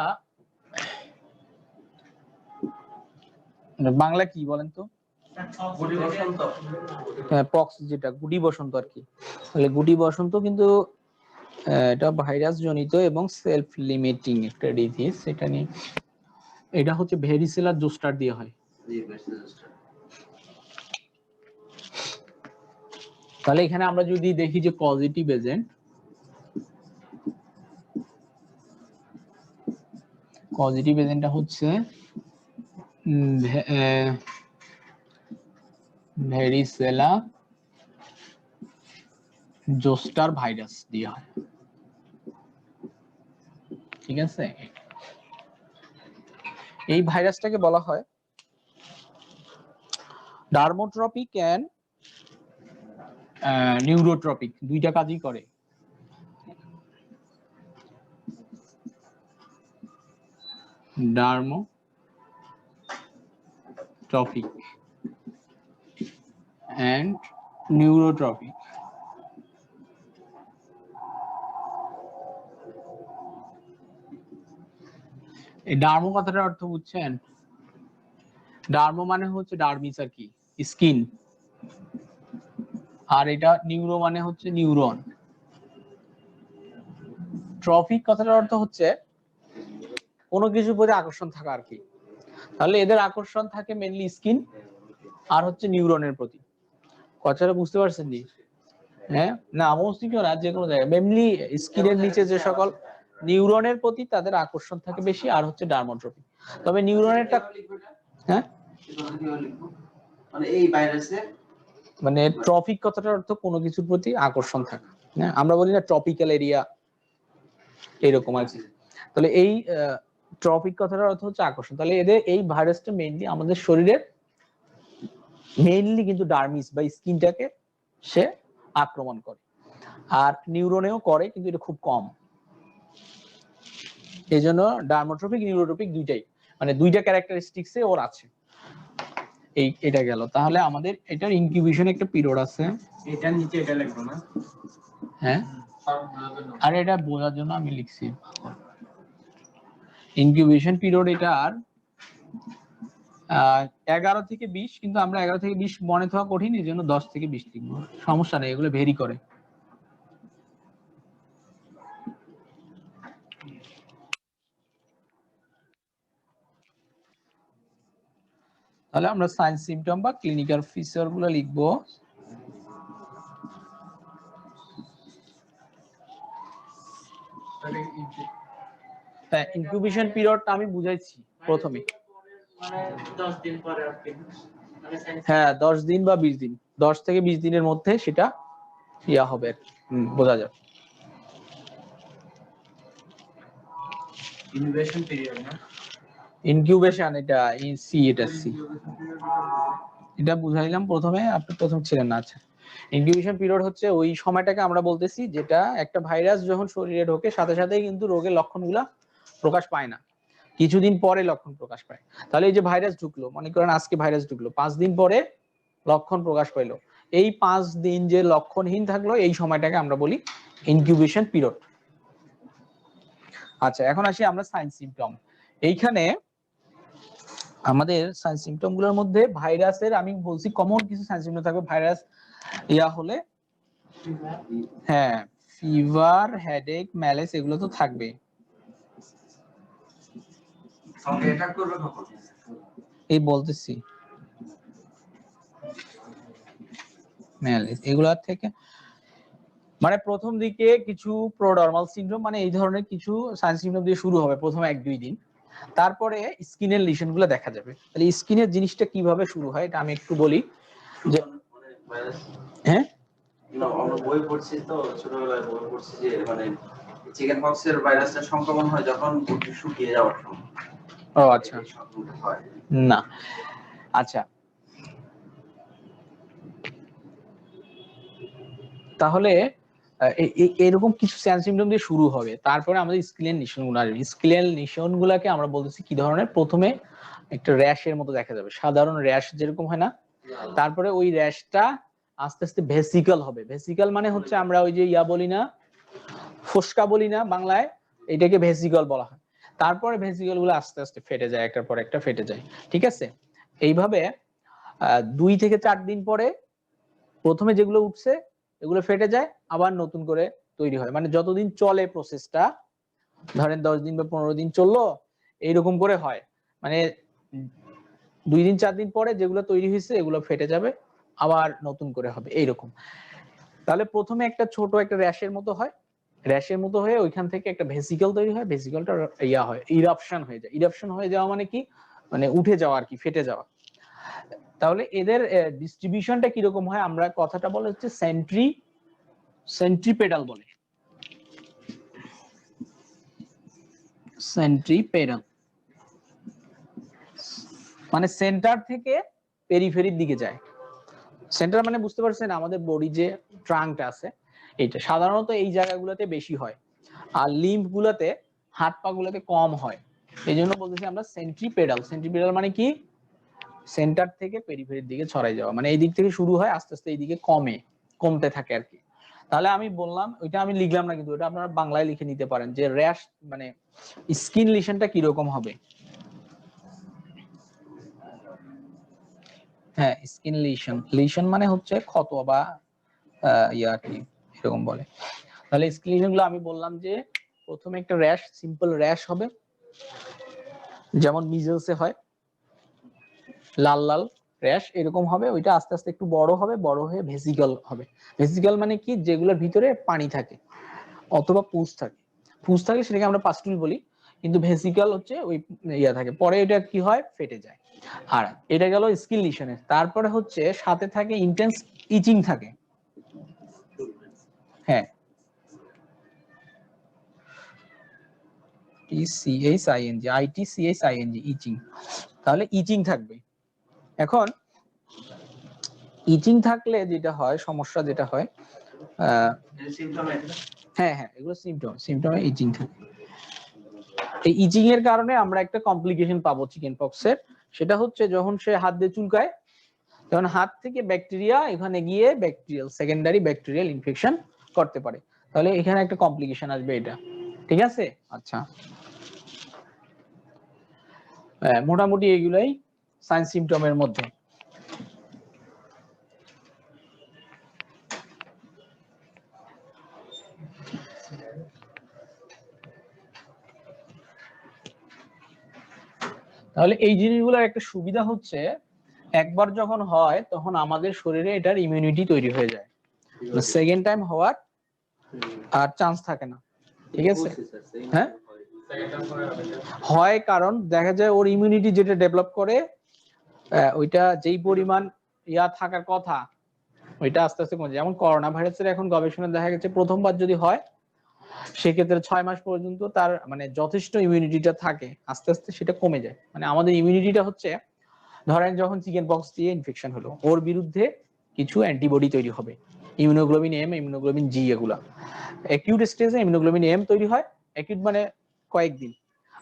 বাংলা কি বলেন তো? গুটি বসন্ত। পক্স যেটা গুটি বসন্ত আর কি। তাহলে গুটি বসন্ত কিন্তু এটা ভাইরাস জনিত এবং সেলফ লিমিটিং একটা ডিজিজ। এটা নিয়ে এটা হচ্ছে ভেরিসেলার জোস্টার দিয়ে হয়। তাহলে এখানে আমরা যদি দেখি যে পজিটিভ এজেন্ট, পজিটিভ এজেন্টটা হচ্ছে ভেরিসেলা জোস্টার ভাইরাস দিয়ে হয়। ঠিক আছে, এই ভাইরাসটাকে বলা হয় ডার্মোট্রপিক এন্ড নিউরোট্রপিক, দুইটা কাজই করে। ডার্মোট্রপিক এন্ড নিউরোট্রপিক। এই ডার্মো কথাটার অর্থ বুঝছেন? ডার্মো মানে হচ্ছে ডার্মিস আর কি, স্কিন। আর এটা নিউরো মানে হচ্ছে নিউরন। ট্রফিক কথাটার অর্থ হচ্ছে কোনো কিছুর প্রতি আকর্ষণ থাকা আর কি। তাহলে এদের আকর্ষণ থাকে মেইনলি স্কিন আর হচ্ছে নিউরনের প্রতি। কথাটা বুঝতে পারছেন নি? হ্যাঁ, না মস্তিষ্ক না, যে কোনো জায়গায় মেইনলি স্কিনের নিচে যে সকল নিউরনের প্রতি তাদের আকর্ষণ থাকে বেশি, আর হচ্ছে ডার্মোট্রপি। তবে নিউরনেরটা হ্যাঁ মানে এই ভাইরাসে মানে ট্রপিক কথাটার অর্থ কোনো কিছুর প্রতি আকর্ষণ থাকা। হ্যাঁ, আমরা বলি না ট্রপিক্যাল এরিয়া, এরকম আর কি। তাহলে এই ট্রপিক কথাটার অর্থ হচ্ছে আকর্ষণ। তাহলে এদের এই ভাইরাসটা মেইনলি আমাদের শরীরের মেইনলি কিন্তু ডার্মিস বা স্কিনটাকে সে আক্রমণ করে, আর নিউরনেও করে কিন্তু এটা খুব কম। এই জন্য ডার্মোট্রপিক নিউরোট্রপিক দুইটাই, মানে দুইটা ক্যারেক্টারিস্টিক্সে ওর আছে। এটা গেল। তাহলে আমাদের এটার ইনকিউবেশন একটা পিরিয়ড আছে, এটা নিচে এটা লিখবো না? হ্যাঁ, আর এটা বোঝার জন্য আমি লিখছি ইনকিউবেশন পিরিয়ড। এটার 11 থেকে 20, কিন্তু আমরা 11 থেকে 20 মনে থাকা কঠিন, এই জন্য 10 থেকে 20 লিখবো। সমস্যা নেই, এগুলো ভেরি করে। তাহলে আমরা সাইন সিমটম বা ক্লিনিক্যাল ফিচার গুলো লিখবো। ইনকিউবেশন পিরিয়ডটা আমি বুঝাইছি প্রথমে, মানে 10 দিন পরে আর কি। হ্যাঁ 10 দিন বা 20 দিন, 10 থেকে 20 দিনের মধ্যে সেটা ইয়া হবে, বোঝা যাবে। ইনকিউবেশন পিরিয়ড না, ইনকিউবেশন এটা সি, এটা সি, এটা বুঝাইলাম প্রথমে, আপনি প্রথম ছিলেন না। আচ্ছা, ইনকিউবেশন পিরিয়ড হচ্ছে ওই সময়টাকে আমরা বলতেছি যেটা একটা ভাইরাস যখন শরীরে ঢোকে সাথে সাথেই কিন্তু রোগের লক্ষণগুলা প্রকাশ পায় না, কিছুদিন পরে লক্ষণ প্রকাশ পায়। তাহলে এই যে ভাইরাস ঢুকলো, মনে করেন আজকে ভাইরাস ঢুকলো, 5 দিন পরে লক্ষণ প্রকাশ পাইলো, এই 5 দিন যে লক্ষণহীন থাকলো এই সময়টাকে আমরা বলি ইনকিউবেশন পিরিয়ড। আচ্ছা, এখন আসি আমরা সাইন সিমটম। এইখানে আমাদের সাইন সিমটম গুলোর মধ্যে ভাইরাসের আমি বলছি কমন কিছু সাইন সিমটম থাকবে। ভাইরাস ইয়া হলে হ্যাঁ ফিভার, হেডেক, ম্যালেস এগুলো তো থাকবে। সঙ্গে এটা করবে কখন? এই বলতেছি ম্যালেস এগুলা থেকে মানে প্রথম দিকে কিছু প্রোডার্মাল সিনড্রোম, মানে এই ধরনের কিছু সাইন সিমটম দিয়ে শুরু হবে প্রথম 1-2 দিন, তারপরে স্কিনের লিশন গুলো দেখা যাবে। তাহলে স্কিনের জিনিসটা কিভাবে শুরু হয় এটা আমি একটু বলি যে হ্যাঁ আমরা বই পড়ছি তো, ছোটবেলায় বই পড়ছি যে মানে চিকেন পক্সের ভাইরাসটা সংক্রমণ হয় যখন গুটি শুকিয়ে যাওয়ার সময়। ও আচ্ছা, না আচ্ছা, তাহলে এরকম কিছু সাইন সিমটম দিয়ে শুরু হবে, তারপরে আমাদের স্কিনের নিশন গুলো আসবে। স্কিনের নিশন গুলাকে আমরা বলতেছি কি ধরনের, প্রথমে একটা র্যাশের মতো দেখা যাবে, সাধারণ র্যাশ যেরকম হয় না, তারপরে ওই র্যাশটা আস্তে আস্তে ভেসিকল হবে। ভেসিকল মানে হচ্ছে আমরা ওই যে ইয়া বলি না, ফোসকা বলি না বাংলায়, এটাকে ভেসিকল বলা হয়। তারপরে ভেসিকল গুলো আস্তে আস্তে ফেটে যায়, একটার পর একটা ফেটে যায়, ঠিক আছে। এইভাবে 2 থেকে 4 দিন পরে প্রথমে যেগুলো উঠছে এগুলো ফেটে যায়, আবার নতুন করে তৈরি হয়। মানে যতদিন চলে প্রসেসটা, ধরেন 10 দিন বা 15 দিন চললো, এইরকম করে হয়। মানে 2 দিন 4 দিন পরে যেগুলো তৈরি হয়েছে এগুলো ফেটে যাবে, আবার নতুন করে হবে, এইরকম। তাহলে প্রথমে একটা ছোট একটা র্যাশের মতো হয়, র্যাশের মতো হয়ে ওইখান থেকে একটা ভেসিকল তৈরি হয়, ভেসিকলটা ইয়া হয়, ইরাপশন হয়ে যায়। ইরাপশন হয়ে যাওয়া মানে কি, মানে উঠে যাওয়া আর কি, ফেটে যাওয়া। তাহলে এদের ডিস্ট্রিবিউশনটা কিরকম হয়, আমরা কথাটা বলা হচ্ছে সেন্ট্রিপেডাল বলে, সেন্ট্রিপেডাল। মানে সেন্টার থেকে পেরিফেরির দিকে যায়। সেন্টার মানে বুঝতে পারছেন, আমাদের বডি যে ট্রাঙ্কটা আছে এইটা সাধারণত এই জায়গাগুলোতে বেশি হয়, আর লিম্ব গুলাতে, হাত পা গুলাতে কম হয়। এই জন্য বলতেছি আমরা সেন্ট্রিপেডাল। সেন্ট্রিপেডাল মানে কি, সেন্টার থেকে পেরিফেরির দিকে ছড়াই যাওয়া, মানে এই দিক থেকে শুরু হয়, আস্তে আস্তে এইদিকে কমতে থাকে আর কি। তাহলে আমি বললাম, ওইটা আমি লিখলাম না, কিন্তু ওটা আপনারা বাংলায় লিখে নিতে পারেন যে র্যাশ মানে স্কিন লিশনটা কিরকম হবে। হ্যাঁ, স্কিন লিশন, লিশন মানে হচ্ছে ক্ষত বা ইয়া কি এরকম বলে। তাহলে স্কিন লিশন গুলো আমি বললাম যে প্রথমে একটা র্যাশ, সিম্পল র্যাশ হবে, যেমন মিজেলসে হয় লাল লাল র্যাশ, এরকম হবে। ওইটা আস্তে আস্তে একটু বড় হবে, বড় হয়ে ভেসিকল হবে। ভেসিকল মানে কি, যেগুলোর ভিতরে পানি থাকে অথবা পুজ থাকে। পুজ থাকে সেটাকে আমরা পাস্টুল বলি, কিন্তু ভেসিকল হচ্ছে ওই ইয়া থাকে। পরে এটা কি হয়, ফেটে যায়। আর এটা গেল স্কিন লিশনের। তারপরে হচ্ছে সাথে থাকে ইন্টেন্স ইচিং থাকে। হ্যাঁ, ITCHING, ইচিং। তাহলে ইচিং থাকবে। এখন ইচিং থাকলে যেটা হয়, সমস্যা যেটা হয়, হ্যাঁ হ্যাঁ, এগুলো সিমটমে ইচিং থাকে। এই ইচিং এর কারণে আমরা একটা কমপ্লিকেশন পাবো চিকেন পক্সের। সেটা হচ্ছে যখন সে হাত দিয়ে চুলকায়, তখন হাত থেকে ব্যাকটেরিয়া এখানে গিয়ে সেকেন্ডারি ব্যাকটেরিয়াল ইনফেকশন করতে পারে। তাহলে এখানে একটা কমপ্লিকেশন আসবে, এটা ঠিক আছে। আচ্ছা, মোটামুটি এগুলাই সাইন সিমটমের মধ্যে। তাহলে এই জিনিসগুলোর একটা সুবিধা হচ্ছে, একবার যখন হয় তখন আমাদের শরীরে এটার ইমিউনিটি তৈরি হয়ে যায়, সেকেন্ড টাইম হওয়ার আর চান্স থাকে না, ঠিক আছে। হ্যাঁ, হয় কারণ দেখা যায় ওর ইমিউনিটি যেটা ডেভেলপ করে, ওইটা যেই পরিমাণ ইয়া থাকার কথা ওইটা আস্তে আস্তে কমে যায়। যেমন করোনা ভাইরাসের এখন গবেষণায় দেখা গেছে প্রথমবার যদি হয় সেক্ষেত্রে 6 মাস পর্যন্ত তার মানে যথেষ্ট ইমিউনিটিটা থাকে, আস্তে আস্তে সেটা কমে যায়। মানে আমাদের ইমিউনিটিটা হচ্ছে, ধরেন যখন চিকেন পক্স দিয়ে ইনফেকশন হলো, ওর বিরুদ্ধে কিছু অ্যান্টিবডি তৈরি হবে, ইমিউনোগ্লোবিন এম, ইমিউনোগ্লোবিন জি, এগুলা অ্যাকিউট স্টেজে ইমিউনোগ্লোবিন এম তৈরি হয়, অ্যাকিউট মানে কয়েকদিন,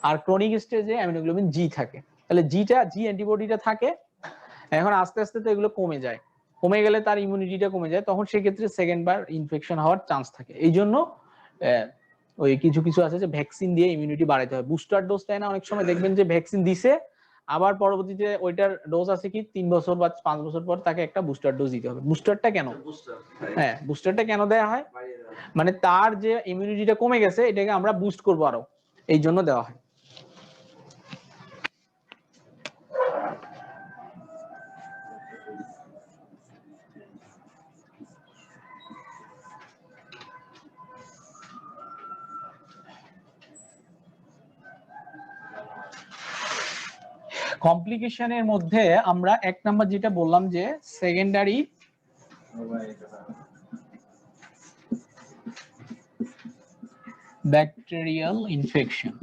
আর ক্রনিক স্টেজে ইমিউনোগ্লোবিন জি থাকে। তাহলে জি অ্যান্টিবডিটা থাকে। এখন আস্তে আস্তে তো এগুলো কমে যায়, কমে গেলে তার ইমিউনিটিটা কমে যায়, তখন সেক্ষেত্রে সেকেন্ড বার ইনফেকশন হওয়ার চান্স থাকে। এই জন্য ওই কিছু কিছু আছে যে ভ্যাকসিন দিয়ে ইমিউনিটি বাড়াতে হয়, বুস্টার ডোজ দেয় না অনেক সময়, দেখবেন যে ভ্যাকসিন দিছে, আবার পরবর্তীতে ওইটার ডোজ আছে কি 3 বছর বা 5 বছর পর তাকে একটা বুস্টার ডোজ দিতে হবে। বুস্টারটা কেন, হ্যাঁ বুস্টারটা কেন দেওয়া হয়, মানে তার যে ইমিউনিটিটা কমে গেছে এটাকে আমরা বুস্ট করবো আরো, এই জন্য দেওয়া হয়। কমপ্লিকেশনের মধ্যে আমরা 1 নাম্বার যেটা বললাম যে secondary bacterial infection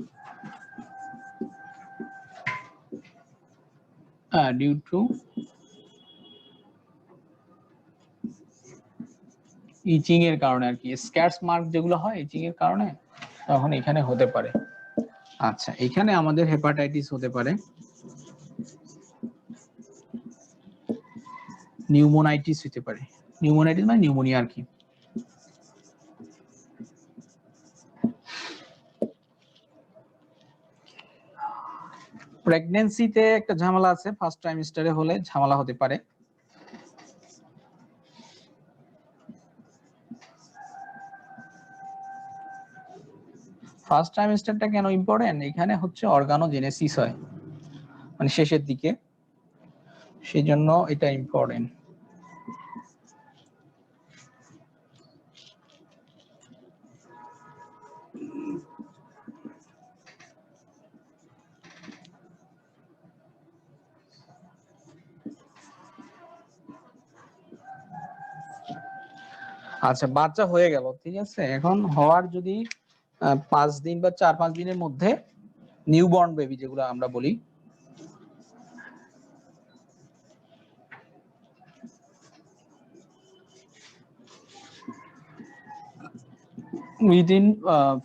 due to itching এর কারণে আর কি, স্ক্যাচ মার্ক যেগুলো হয় ইচিং এর কারণে, তখন এখানে হতে পারে। আচ্ছা, এখানে আমাদের হেপাটাইটিস হতে পারে, নিউমোনাইটিস হতে পারে, নিউমোনাইটিস মানে নিউমোনিয়া আর কি। প্রেগন্যান্সিতে একটা ঝামেলা আছে, ফার্স্ট ট্রাইমেস্টারে হলে ঝামেলা হতে পারে। ফার্স্ট ট্রাইমেস্টারটা কেন ইম্পর্টেন্ট? এখানে হচ্ছে অর্গানোজেনেসিস হয় মানে শেষের দিকে, সেই জন্য এটা ইম্পর্টেন্ট। আচ্ছা, বাচ্চা হয়ে গেল, ঠিক আছে। এখন হওয়ার যদি 5 দিন বা 4-5 দিনের মধ্যে নিউবর্ন বেবি যেগুলো আমরা বলি, উইদিন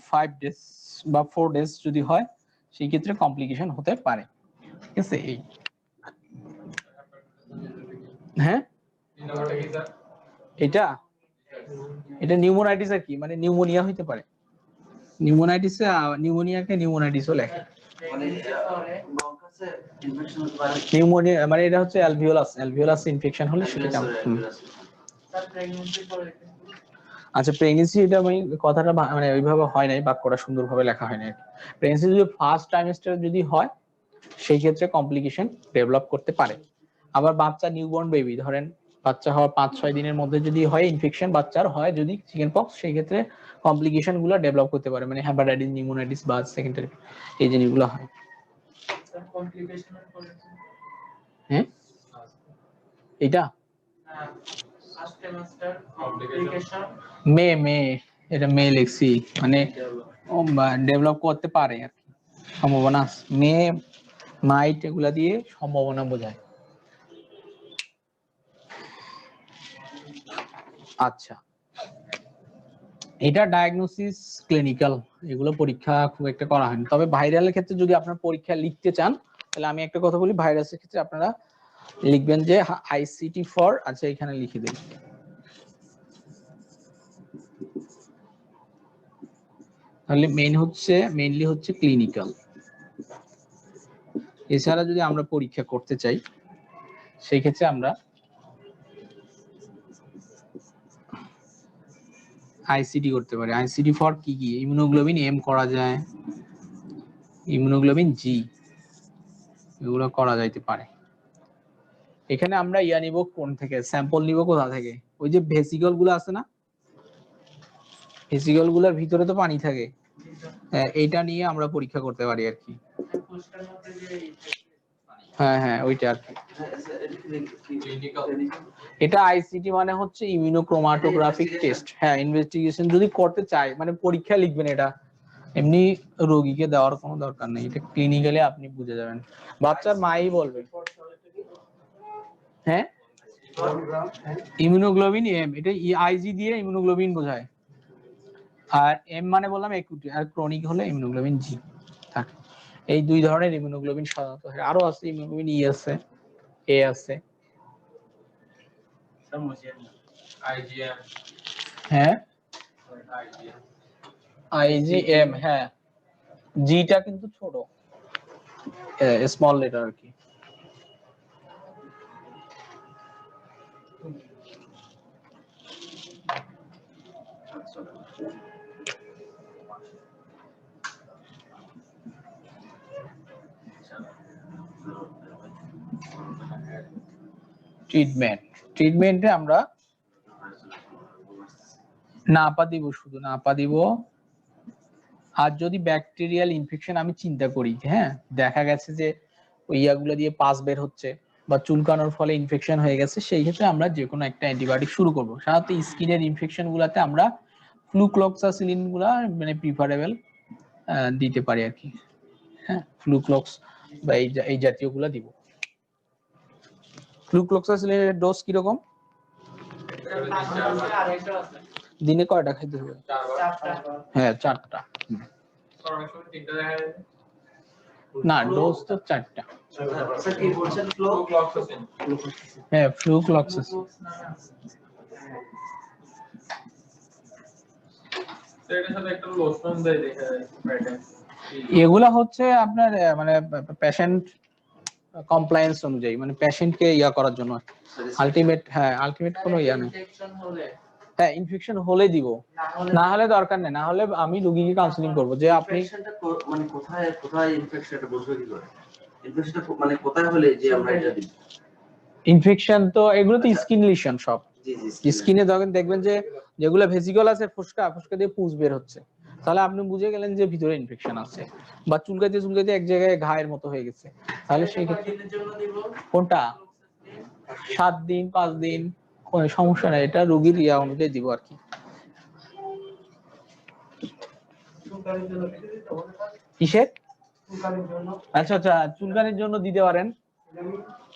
5 ডেজ বা 4 ডেজ যদি হয়, সেই ক্ষেত্রে কমপ্লিকেশন হতে পারে, ঠিক আছে। এই হ্যাঁ, এটা এটা নিউমোনাইটিস আর কি, মানে নিউমোনিয়া হইতে পারে। নিউমোনাইটিসে নিউমোনিয়াকে নিউমোনাইটিসও লেখে। মানে ব্রঙ্কাসে ইনফেকশন হয়, নিউমোনিয়া মানে এটা হচ্ছে অ্যালভিওলাস ইনফেকশন হলে সেটা। স্যার প্রেগন্যান্সি পরে আচ্ছা, প্রেগন্যান্সি এটা মানে কথাটা মানে ওইভাবে হয় নাই, বাক্যটা সুন্দরভাবে লেখা হয় নাই। প্রেগন্যান্সি যদি ফার্স্ট ট্রাইমেস্টার যদি হয়, সেই ক্ষেত্রে কমপ্লিকেশন ডেভেলপ করতে পারে। আবার বাচ্চা নিউবর্ন বেবি, ধরেন বাচ্চা হওয়ার 5-6 দিনের মধ্যে যদি হয় ইনফেকশন বাচ্চার হয় যদি চিকেন পক্স, সেই ক্ষেত্রে কমপ্লিকেশন গুলো ডেভেলপ করতে পারে, মানে হেপাটাইটিস, নিউমোনাইটিস বা সেকেন্ডারি এই জিনিসগুলো হয়। স্যার কমপ্লিকেশনের পরে হ্যাঁ, এটা ফার্স্ট সেমিস্টার কমপ্লিকেশন মে এটা মে লিখছি, মানে ডেভেলপ করতে পারে আর কি, সম্ভাবনা আছে। মে মাইট এগুলা দিয়ে সম্ভাবনা বোঝায়। আচ্ছা, এটা ডায়াগনোসিস, ক্লিনিক্যাল, এগুলো পরীক্ষা খুব একটা করা হয়নি। তবে ভাইরালের ক্ষেত্রে যদি আপনার পরীক্ষা লিখতে চান, তাহলে আমি একটা কথা বলি, ভাইরাসের ক্ষেত্রে আপনারা লিখবেন যে আইসিটি ফর, আচ্ছা এখানে লিখে দিন, তাহলে মেইনলি হচ্ছে ক্লিনিক্যাল। এছাড়া যদি আমরা পরীক্ষা করতে চাই, সেই ক্ষেত্রে আমরা আইসিডি করতে পারি। আইসিডি ফর কি কি? ইমিউনোগ্লোবিন এম করা যায়, ইমিউনোগ্লোবিন জি, এগুলো করা যাইতে পারে। এখানে আমরা ইয়া নিব কোন থেকে, স্যাম্পল নিব কোথা থেকে? ওই যে ভেসিকল গুলো আছে না, ভেসিকল গুলোর ভিতরে তো পানি থাকে, এইটা নিয়ে আমরা পরীক্ষা করতে পারি আর কি। পোস্টার মধ্যে যে হ্যাঁ ওইটা আর কি। এটা আইসিটি মানে হচ্ছে ইমিউনোক্রোমাটোগ্রাফিক টেস্ট। হ্যাঁ, ইনভেস্টিগেশন যদি করতে চাই, মানে পরীক্ষা লিখবেন, এটা এমনি রোগীকে দেওয়ার কোনো দরকার নেই, এটা ক্লিনিক্যালি আপনি বুঝে যাবেন, বাচ্চার মাই বলবে। হ্যাঁ, ইমিউনোগ্লোবিন এম, এটা আইজি দিয়ে ইমিউনোগ্লোবিন বোঝায়, আর এম মানে বললাম একুটি, আর ক্রনিক হলে ইমিউনোগ্লোবিন জি থাকে। এই দুই ধরনের ইমিউনোগ্লোবিন সাধারণত হয়। আরো আছে ইমিউনোগ্লোবিন ই আছে, এ আছে। হ্যাঁ, আইজিএম, হ্যাঁ জিটা কিন্তু ছোট, স্মল লেটার আর কি। ট্রিটমেন্টে আমরা নাপা দিব, শুধু নাপা দিব। আর যদি ব্যাকটেরিয়াল ইনফেকশন আমি চিন্তা করি, হ্যাঁ দেখা গেছে যে ওই ইয়াগুলো দিয়ে পাস বের হচ্ছে বা চুলকানোর ফলে ইনফেকশন হয়ে গেছে, সেই ক্ষেত্রে আমরা যে কোনো একটা অ্যান্টিবায়োটিক শুরু করব। সাধারণত স্কিনের ইনফেকশন গুলাতে আমরা ফ্লুক্লক্সাসিলিন গুলা মানে প্রিফারেবল দিতে পারি আর কি। হ্যাঁ, ফ্লুক্লক্স বা এই জাতীয় গুলা দিব। ফ্লুক্লক্সাসিলিনের ডোজ কিরকম? দিনে কয়টা খাইতে হবে? হ্যাঁ 4টা। না, ডোজ তো 4টা। স্যার কি বলছেন? হ্যাঁ, ফ্লুক্লক্সাসিন। তো এটার সাথে একটা লোশন দেয় দেখা যায় প্যাটার্ন এগুলা হচ্ছে আপনার মানে পেশেন্ট কমপ্লায়েন্স অনুযায়ী, মানে পেশেন্টকে ইয়া করার জন্য আলটিমেট, হ্যাঁ আলটিমেট কোনো ইয়া নেই। ইনফেকশন হলে হ্যাঁ ইনফেকশন হলে দিব, না হলে না হলে দরকার নেই, না হলে আমি রোগীকে কাউন্সিলিং করব যে আপনি ইনফেকশনটা মানে কোথায় কোথায় ইনফেকশনটা বুঝবে কি করে? ইনফেকশনটা মানে কোথায় হলে যে আমরা এটা দিই? ইনফেকশন তো এগুলো তো স্কিন লিশন সব, জি জি স্কিনে যখন দেখবেন যে যেগুলো ভেসিকল আছে ফুসকা ফুসকা দিয়ে পুজ বের হচ্ছে, তাহলে আপনি বুঝে গেলেন যে ভিতরে ইনফেকশন আছে, বা চুলকাইতে চুলকাইতে এক জায়গায় ঘায়ের মতো হয়ে গেছে, তাহলে সেই ক্ষেত্রে দিনের জন্য দিব কোনটা 7 দিন 5 দিন কোনো সমস্যা নাই, এটা রোগীর ইয়া অনুযায়ী দিব আর কি। চুলকানির জন্য কিছু দিতে হবে না কিসের? চুলকানির জন্য আচ্ছা আচ্ছা, চুলকানির জন্য দিতে পারেন,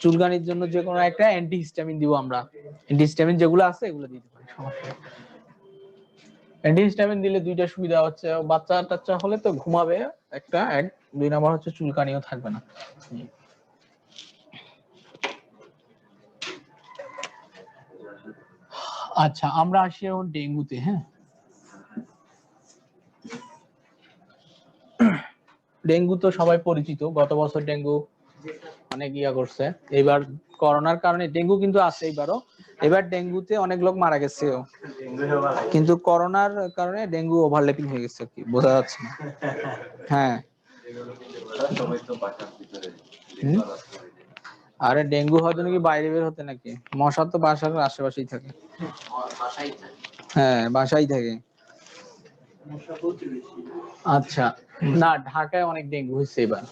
চুলকানির জন্য যে কোনো একটা অ্যান্টিহিস্টামিন দিব আমরা, অ্যান্টিহিস্টামিন যেগুলো আছে এগুলো দিতে পারি, সমস্যা নেই। অ্যান্টিহিস্টামিন দিলে দুইটা সুবিধা হচ্ছে, বাচ্চা টাচ্চা হলে তো ঘুমাবে একটা, এক 2 নাম্বার হচ্ছে চুলকানিও থাকবে না। আচ্ছা আমরা আসি এখন ডেঙ্গুতে। হ্যাঁ ডেঙ্গু তো সবাই পরিচিত, গত বছর ডেঙ্গু অনেক ইয়া করছে, এবার করোনার কারণে ডেঙ্গু কিন্তু আছে এবারও, এবার ডেঙ্গুতে অনেক লোক মারা গেছে, কিন্তু করোনার কারণে ডেঙ্গু ওভারল্যাপিং হয়ে গেছে কি বোঝা যাচ্ছে না। হ্যাঁ হুম? আরে ডেঙ্গু হয়তো নাকি বাইরে বের হতে নাকি, মশা তো বাসার আশেপাশেই থাকে। হ্যাঁ বাসাই থাকে। আচ্ছা না ঢাকায় অনেক ডেঙ্গু হয়েছে এবার,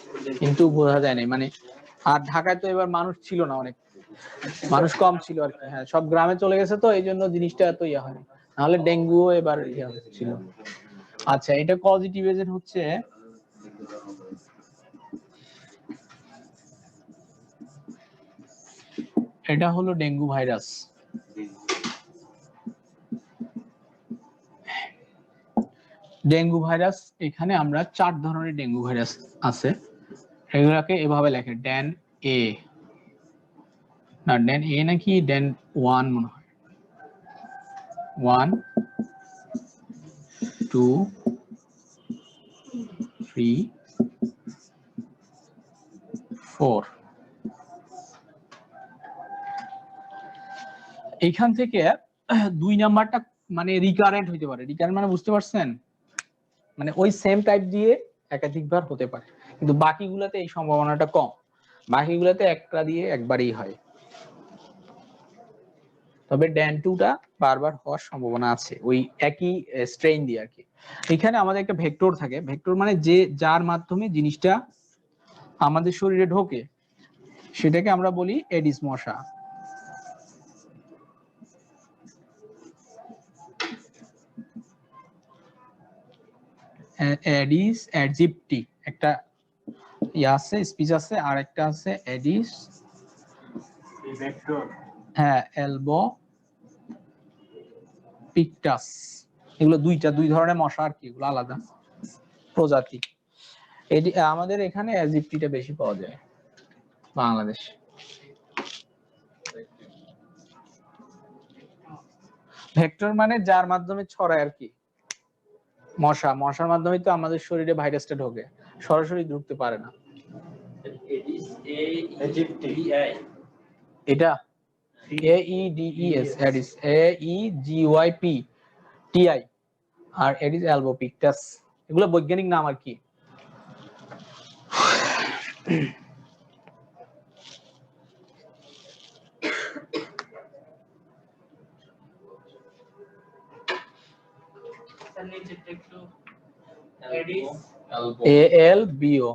কিন্তু বোঝা যায় নাই মানে, আর ঢাকায় তো এবার মানুষ ছিল না, অনেক মানুষ কম ছিল আর কি, হ্যাঁ সব গ্রামে চলে গেছে তো এই জন্য জিনিসটা এত ইয়া হয়, নাহলে ডেঙ্গু এবার ইয়া ছিল। আচ্ছা এটা পজিটিভ এজেন্ট হচ্ছে এটা হলো ডেঙ্গু ভাইরাস। ডেঙ্গু ভাইরাস এখানে আমরা 4 ধরনের ডেঙ্গু ভাইরাস আছে, এগুলাকে এভাবে লেখে ডেন এ, না ডেন এ নাকি ডেন 1 মনে হয়, 1 2 3 4। এইখান থেকে 2 নাম্বারটা মানে রিকারেন্ট হইতে পারে, রিকারেন্ট মানে বুঝতে পারছেন, মানে ওই সেম টাইপ দিয়ে একাধিকবার হতে পারে, কিন্তু বাকিগুলোতে এই সম্ভাবনাটা কম, বাকিগুলোতে একটা দিয়ে একবারই হয়, তবে ড্যান 2টা বারবার হওয়ার সম্ভাবনা আছে ওই একই স্ট্রেইন দিয়ে আর কি। এখানে আমাদের একটা ভেক্টর থাকে, ভেক্টর মানে যে যার মাধ্যমে জিনিসটা আমাদের শরীরে ঢোকে সেটাকে আমরা বলি এডিস মশা। এডিস অ্যাজিপ্টি একটা ইয়া আছে, স্পিচ আছে, আর একটা আছে এডিস ভেক্টর। হ্যাঁ এলবো পিকটাস, এগুলো দুই ধরনের মশা আর কি, এগুলো আলাদা প্রজাতি। এটি আমাদের এখানে অ্যাজিপ্টিটা বেশি পাওয়া যায় বাংলাদেশ। ভেক্টর মানে যার মাধ্যমে ছড়ায় আর কি, মশার মাধ্যমে তো আমাদের শরীরে ভাইরাসটা ঢোকে, সরাসরি ঢুকতে পারে না। এটা AIDS এডিস AEGYP TI, আর এডিস অ্যালবোপিক্টাস, এগুলো বৈজ্ঞানিক নাম আর কি। নিচেরটা একটু এডিস ALBO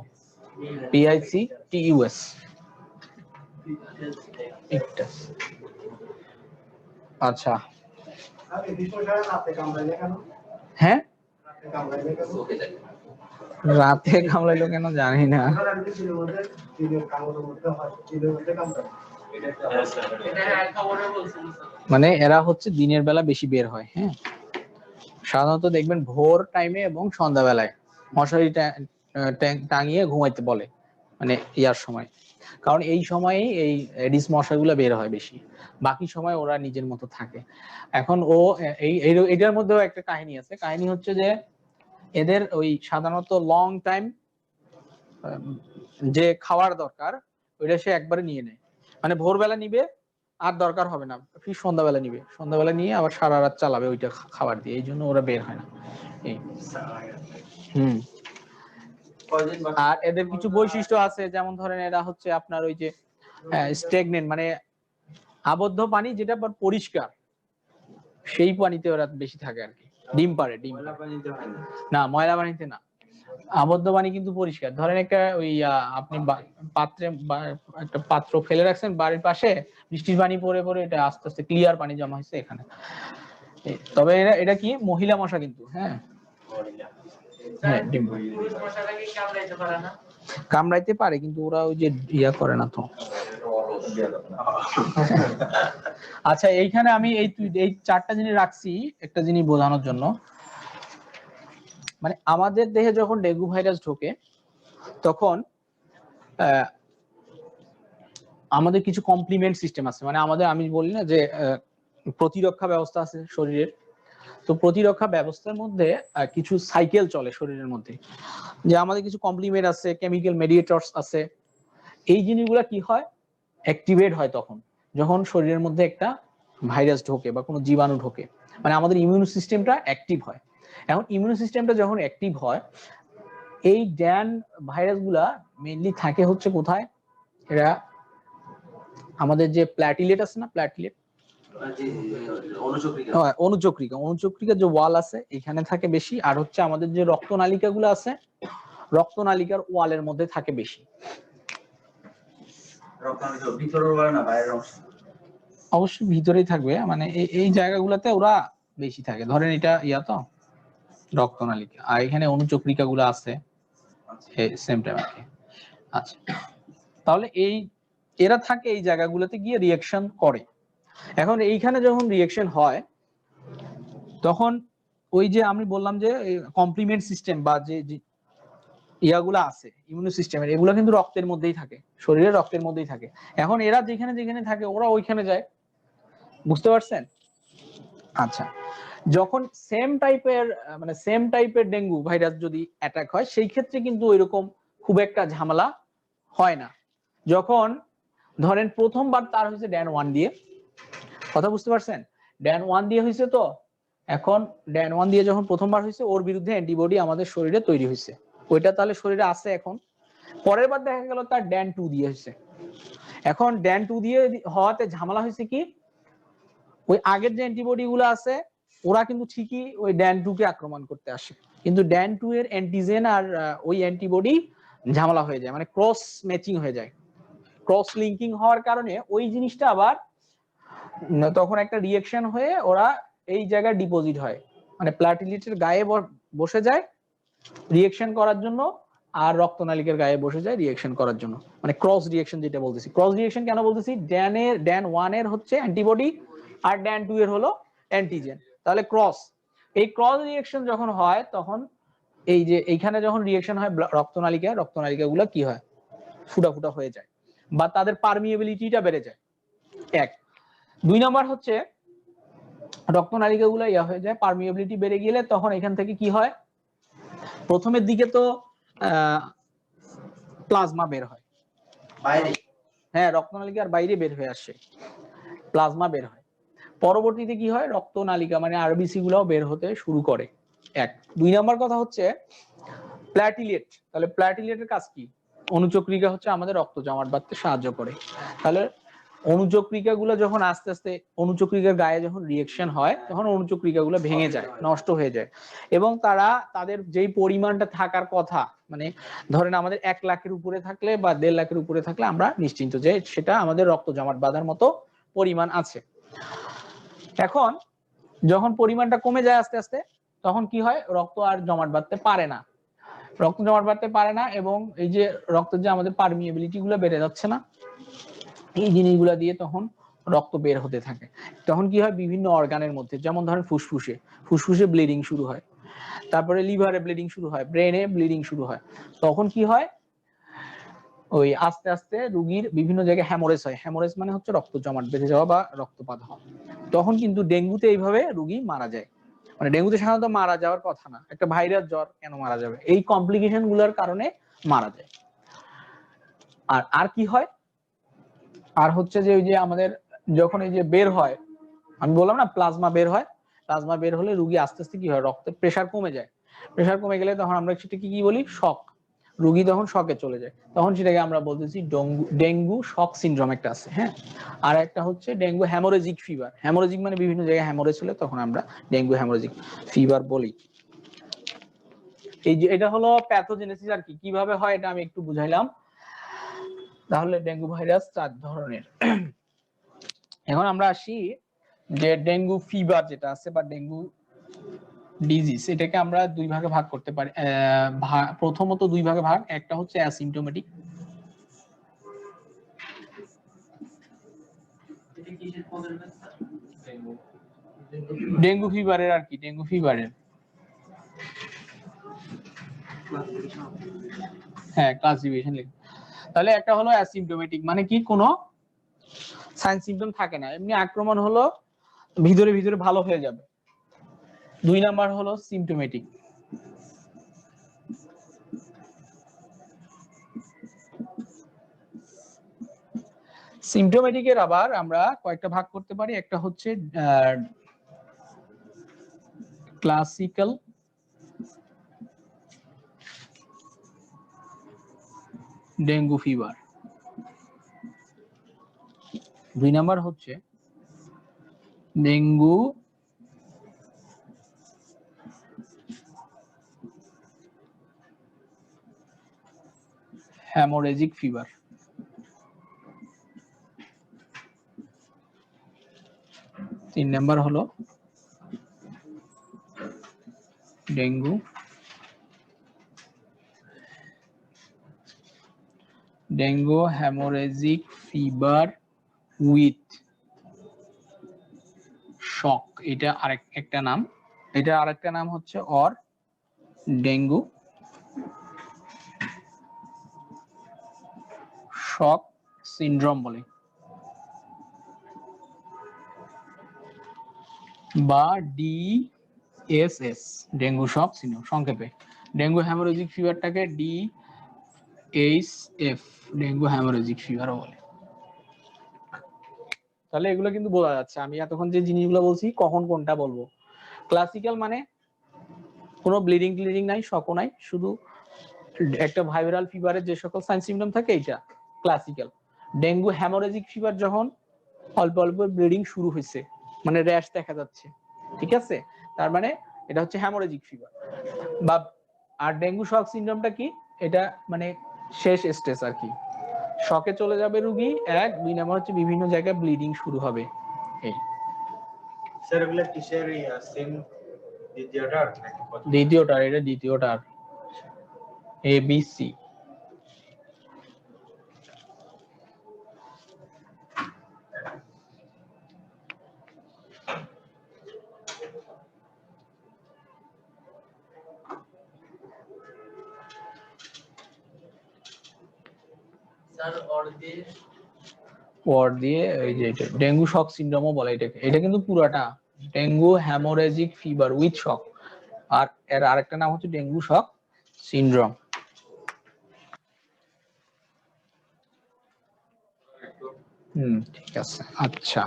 PICTUS পিকটাস। আচ্ছা হ্যাঁ রাতে কামড়াইলো কেন জানি না, এটা হ্যাঁ খবরে বলছিল স্যার মানে এরা হচ্ছে দিনের বেলা বেশি বের হয়। হ্যাঁ সাধারণত দেখবেন ভোর টাইমে এবং সন্ধ্যাবেলায় মশারি টাঙিয়ে ঘুমাইতে বলে, মানে ইয়ার সময়, কারণ এই সময়ে এই এডিস মশাগুলো বের হয় বেশি, বাকি সময় ওরা নিজের মতো থাকে। এখন ও এটার মধ্যেও একটা কাহিনী আছে, কাহিনী হচ্ছে যে এদের ওই সাধারণত লং টাইম যে খাওয়ার দরকার ওইটা সে একবারে নিয়ে নেয়, মানে ভোরবেলা নিবে আর দরকার হবে না, ফির সন্ধ্যাবেলা নিবে, সন্ধ্যাবেলা নিয়ে আবার সারা রাত চালাবে ওইটা খাবার দিয়ে, এই জন্য ওরা বের হয় না। এই হুম কয়দিন বাকি? আর এদের কিছু বৈশিষ্ট্য আছে, যেমন ধরেন এরা হচ্ছে আপনার ওই যে স্টেগনেন্ট, মানে আবদ্ধ পানি যেটা পরিষ্কার সেই পানিতে ওরা বেশি থাকে আর কি, ডিম পারে। ময়লা পানিতে হয় না। না, ময়লা পানিতে না, আবদ্ধ পানি কিন্তু পরিষ্কার। ধরেন একটা ওই আপনি পাত্রে একটা পাত্র ফেলে রাখছেন বাড়ির পাশে, বৃষ্টির পানি পড়ে পড়ে এটা আস্তে আস্তে ক্লিয়ার পানি জমা হয়েছে এখানে। তবে এটা কি মহিলা মশা কিন্তু, হ্যাঁ হ্যাঁ ডিম পারে। পুরুষ মশাটাকে কামড়াইতে পারে না। কামড়াইতে পারে কিন্তু ওরা ওই যে ইয়া করে না তো। আচ্ছা, এইখানে আমি এই চারটা জিনিস রাখছি একটা জিনিস বোঝানোর জন্য, মানে আমাদের দেহে যখন ডেঙ্গু ভাইরাস ঢোকে তখন আমাদের কিছু কমপ্লিমেন্ট সিস্টেম আছে, মানে আমাদের আমি বলি না যে প্রতিরক্ষা ব্যবস্থা আছে শরীরের, তো প্রতিরক্ষা ব্যবস্থার মধ্যে কিছু সাইকেল চলে শরীরের মধ্যে, যে আমাদের কিছু কমপ্লিমেন্ট আছে, কেমিক্যাল মেডিয়েটরস আছে। এই জিনিসগুলো কি হয়, অ্যাক্টিভেট হয় তখন যখন শরীরের মধ্যে একটা ভাইরাস ঢোকে বা কোনো জীবাণু ঢোকে, মানে আমাদের ইমিউন সিস্টেমটা অ্যাক্টিভ হয়। এখন ইমিউন সিস্টেমটা যখন অ্যাক্টিভ হয়, এই ড্যান ভাইরাসগুলা মেইনলি থাকে হচ্ছে কোথায়, এরা আমাদের যে প্ল্যাটিলেট আছে না, প্ল্যাটিলেট অনুচক্রিকা যে ওয়াল আছে এখানে থাকে বেশি, আর হচ্ছে আমাদের যে রক্তনালিকা গুলো আছে রক্তনালিকার ওয়ালের মধ্যে থাকে বেশি। অবশ্যই ভিতরেই থাকবে, মানে এই জায়গাগুলোতে ওরা বেশি থাকে। ধরেন এটা ইয়া তো রক্তনালিকা, আর এখানে অনুচক্রিকা গুলো আছে সেম টাইম আর কি। আচ্ছা, তাহলে এরা থাকে এই জায়গাগুলোতে গিয়ে রিঅ্যাকশন করে। এখন এইখানে যখন রিঅ্যাকশন হয় তখন ওই যে আমি বললাম যে কমপ্লিমেন্ট সিস্টেম বা যে ইয়াগুলো আছে ইমিউন সিস্টেমের, এগুলো কিন্তু রক্তের মধ্যেই থাকে, শরীরের রক্তের মধ্যেই থাকে। এখন এরা যেখানে যেখানে থাকে ওরা ওইখানে যায়, বুঝতে পারছেন? আচ্ছা, যখন সেম টাইপের ডেঙ্গু ভাইরাস যদি অ্যাটাক হয় সেই ক্ষেত্রে কিন্তু ওইরকম খুব একটা ঝামেলা হয় না। যখন ধরেন প্রথমবার তার হয়েছে ড্যান 1 দিয়ে, কথা বুঝতে পারছেন? ড্যান 1 দিয়ে হয়েছে, তো এখন ড্যান 1 দিয়ে যখন প্রথমবার হয়েছে ওর বিরুদ্ধে অ্যান্টিবডি আমাদের শরীরে তৈরি হয়েছে, ওইটা তাহলে শরীরে আছে। এখন পরের বার দেখা গেল তার ড্যান 2 দিয়ে হয়েছে। এখন ড্যান 2 দিয়ে হওয়াতে ঝামেলা হয়েছে কি, ওই আগের যে অ্যান্টিবডি গুলো আছে ওরা কিন্তু ঠিকই ওই ড্যান 2 কে আক্রমণ করতে আসে, কিন্তু ড্যান 2 এর অ্যান্টিজেন আর ওই অ্যান্টিবডি ঝামেলা হয়ে যায়, মানে ক্রস ম্যাচিং হয়ে যায়। ক্রস লিঙ্কিং হওয়ার কারণে ওই জিনিসটা আবার তখন একটা রিঅ্যাকশন হয়ে ওরা এই জায়গায় ডিপোজিট হয়, মানে প্লাটিলেটের গায়ে বসে যায় রিঅ্যাকশন করার জন্য, আর রক্তনালিকার গায়ে বসে যায় রিঅ্যাকশন করার জন্য, মানে ক্রস রিঅ্যাকশন যেটা বলতেছি। ক্রস রিঅ্যাকশন কেন বলতেছি, ড্যান 1 এর হচ্ছে অ্যান্টিবডি আর ড্যান 2 এর হলো অ্যান্টিজেন, তাহলে ক্রস। এই ক্রস রিঅ্যাকশন যখন হয় তখন এই যে এইখানে যখন রিঅ্যাকশন হয় রক্তনালিকাগুলো কি হয়, ফুটা ফুটা হয়ে যায় বা তাদের পারমিয়েবিলিটিটা বেড়ে যায়। এক, 2 নাম্বার হচ্ছে রক্তনালিকাগুলো ইয়া হয়ে যায়, পারমিয়েবিলিটি বেড়ে গেলে তখন এখান থেকে কি হয়, প্রথমের দিকে তো প্লাজমা বের হয় বাইরে, হ্যাঁ রক্তনালিকার বাইরে বের হয়ে আসে, প্লাজমা বের হয়। পরবর্তীতে কি হয়, রক্তনালিকা মানে আরবিসি গুলাও বের হতে শুরু করে। এক, 2 নাম্বার কথা হচ্ছে প্ল্যাটিলেট। তাহলে প্ল্যাটিলেটের কাজ কি, অনুচক্রিকা হচ্ছে আমাদের রক্ত জমাট বাঁধতে সাহায্য করে। তাহলে অনুচক্রিকা গুলো যখন আস্তে আস্তে অনুচক্রিকার গায়ে যখন রিঅ্যাকশন হয় তখন অনুচক্রিকা গুলো ভেঙে যায়, নষ্ট হয়ে যায়, এবং তাদের যেই পরিমাণটা থাকার কথা, মানে ধরেন আমাদের 1 লাখের উপরে থাকলে বা 1.5 লাখের উপরে থাকলে আমরা নিশ্চিন্ত যে সেটা আমাদের রক্ত জমাট বাঁধার মতো পরিমাণ আছে। এখন যখন পরিমাণটা কমে যায় আস্তে আস্তে তখন কি হয়, রক্ত আর জমাট বাঁধতে পারে না, রক্ত জমাট বাঁধতে পারে না, এবং এই যে রক্তের যে আমাদের পারমিয়েবিলিটি গুলো বেড়ে যাচ্ছে না, এই জিনিসগুলো দিয়ে তখন রক্ত বের হতে থাকে। তখন কি হয়, বিভিন্ন অর্গানের মধ্যে, যেমন ধরেন ফুসফুসে ব্লিডিং শুরু হয়, তারপরে লিভারে ব্লিডিং শুরু হয়, ব্রেনে ব্লিডিং শুরু হয়। তখন কি হয়, ওই আস্তে আস্তে রোগীর বিভিন্ন জায়গায় হ্যামোরেজ হয়। হ্যামোরেজ মানে হচ্ছে রক্ত জমাট বেঁধে যাওয়া বা রক্তপাত হওয়া। তখন কিন্তু ডেঙ্গুতে এইভাবে রোগী মারা যায়। মানে ডেঙ্গুতে সাধারণত মারা যাওয়ার কথা না, একটা ভাইরাস জ্বর কেন মারা যাবে, এই কমপ্লিকেশন গুলোর কারণে মারা যায়। আর আর কি হয়, আর হচ্ছে যে ওই যে আমাদের যখন এই যে বের হয়, আমি বললাম না প্লাজমা বের হয়, প্লাজমা বের হলে রোগী আস্তে আস্তে কি হয়, রক্তের প্রেসার কমে যায়। প্রেসার কমে গেলে তখন আমরা সেটাকে কি বলি, শক। রোগী তখন শকে চলে যায়, তখন সেটাকে আমরা বলতেছি ডেঙ্গু শক সিনড্রোম একটা আছে। হ্যাঁ, আর একটা হচ্ছে ডেঙ্গু হ্যামোরেজিক ফিভার। হ্যামোরেজিক মানে বিভিন্ন জায়গায় হ্যামোরেজ হলে তখন আমরা ডেঙ্গু হ্যামোরেজিক ফিভার বলি। এই যে এটা হলো প্যাথোজেনেসিস আর কি, কিভাবে হয় এটা আমি একটু বুঝাইলাম। তাহলে ডেঙ্গু ভাইরাস 4 ধরনের। এখন আমরা আসি যে ডেঙ্গু ফিভার যেটা আছে বা ডেঙ্গু ডিজিজ, এটাকে আমরা দুই ভাগে ভাগ করতে পারি। প্রথমত দুই ভাগে ভাগ, একটা হচ্ছে অ্যাসিম্পটোমেটিক। এটা কিসের পদের ব্যাপার? ডেঙ্গু ফিভারের আর কি, ডেঙ্গু ফিভারের হ্যাঁ ক্লাসিফিকেশন লিখ। তাহলে একটা হলো অ্যাসিম্পটোমেটিক, মানে কি কোনো সাইন সিম্পটম থাকে না, এমনি আক্রমণ হলো ভিতরে ভিতরে ভালো হয়ে যাবে। 2 নাম্বার হলো সিম্পটোমেটিক। সিম্পটোমেটিকের আবার আমরা কয়েকটা ভাগ করতে পারি, একটা হচ্ছে ক্লাসিক্যাল, ডেঙ্গু ফিভার। 2 নাম্বার হচ্ছে ডেঙ্গু হ্যামোরেজিক ফিভার। 3 নাম্বার হলো ডেঙ্গু হ্যামোরেজিক ফিভার উইথ শক। এটা আরেকটা নাম, এটা আরেকটা নাম হচ্ছে অর ডেঙ্গু শক সিনড্রোম বলে, বা ডিএসএস, ডেঙ্গু শক সিনড্রোম সংক্ষেপে। ডেঙ্গু হ্যামোরেজিক ফিভারটাকে ডিএইচএফ, ডেঙ্গু হ্যামোরেজিক ফিভারও বলে। তাহলে এগুলো কিন্তু বোঝা যাচ্ছে, আমি এতক্ষণ যে জিনিসগুলো বলছি কখন কোনটা বলবো। ক্লাসিক্যাল মানে কোনো ব্লিডিং ক্লিডিং নাই, শকও নাই, শুধু একটা ভাইরাল ফিভারের যে সকল সাইন সিম্পটম থাকে এইটা ক্লাসিক্যাল। ডেঙ্গু হ্যামোরেজিক ফিভার যখন অল্প অল্প ব্লিডিং শুরু হয়েছে, মানে র্যাশ দেখা যাচ্ছে, ঠিক আছে, তার মানে এটা হচ্ছে হ্যামোরেজিক ফিভার। বা আর ডেঙ্গু শক সিনড্রোমটা কি, এটা মানে শেষ স্টেজ আর কি, শকে চলে যাবে রোগী। 1 2 নাম্বার হচ্ছে বিভিন্ন জায়গায় ব্লিডিং শুরু হবে। এই স্যার এগুলা কিসের সেম দ্বিতীয়টা নাকি প্রথম? দ্বিতীয়টা, এটা দ্বিতীয়টা ABC। স্যার অর দিয়ে ওয়ার্ড দিয়ে এই যে এটা ডেঙ্গু শক সিনড্রোমও বলে এটাকে। এটা কিন্তু পুরাটা ডেঙ্গু হ্যামোরেজিক ফিভার উইথ শক, আর এর আরেকটা নাম হচ্ছে ডেঙ্গু শক সিনড্রোম। ঠিক আছে, আচ্ছা।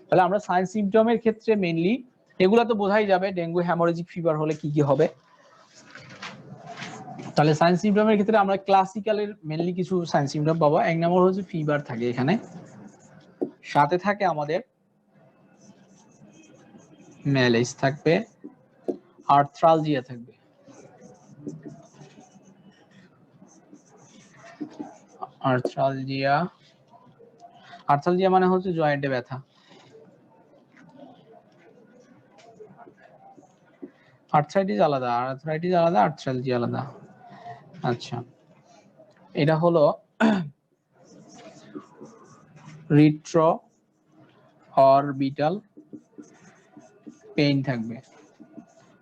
তাহলে আমরা সাইন সিম্পটমের ক্ষেত্রে মেইনলি এগুলা তো বোঝাই যাবে, ডেঙ্গু হ্যামোরেজিক ফিভার হলে কি কি হবে। তাহলে সাইন সিম্পটমের ক্ষেত্রে আমরা ক্লাসিক্যালের মেইনলি কিছু সাইন সিম্পটম পাবো। 1 নম্বর হচ্ছে ফিভার থাকে এখানে, সাথে থাকে আমাদের ম্যালেজ থাকবে, আর্থ্রালজিয়া থাকবে। আর্থ্রালজিয়া মানে হচ্ছে জয়েন্টে ব্যথা। আর্থ্রাইটিস আলাদা, আর্থ্রালজিয়া আলাদা। আচ্ছা, এটা হলো রিট্রো অরবিটাল পেইন থাকবে,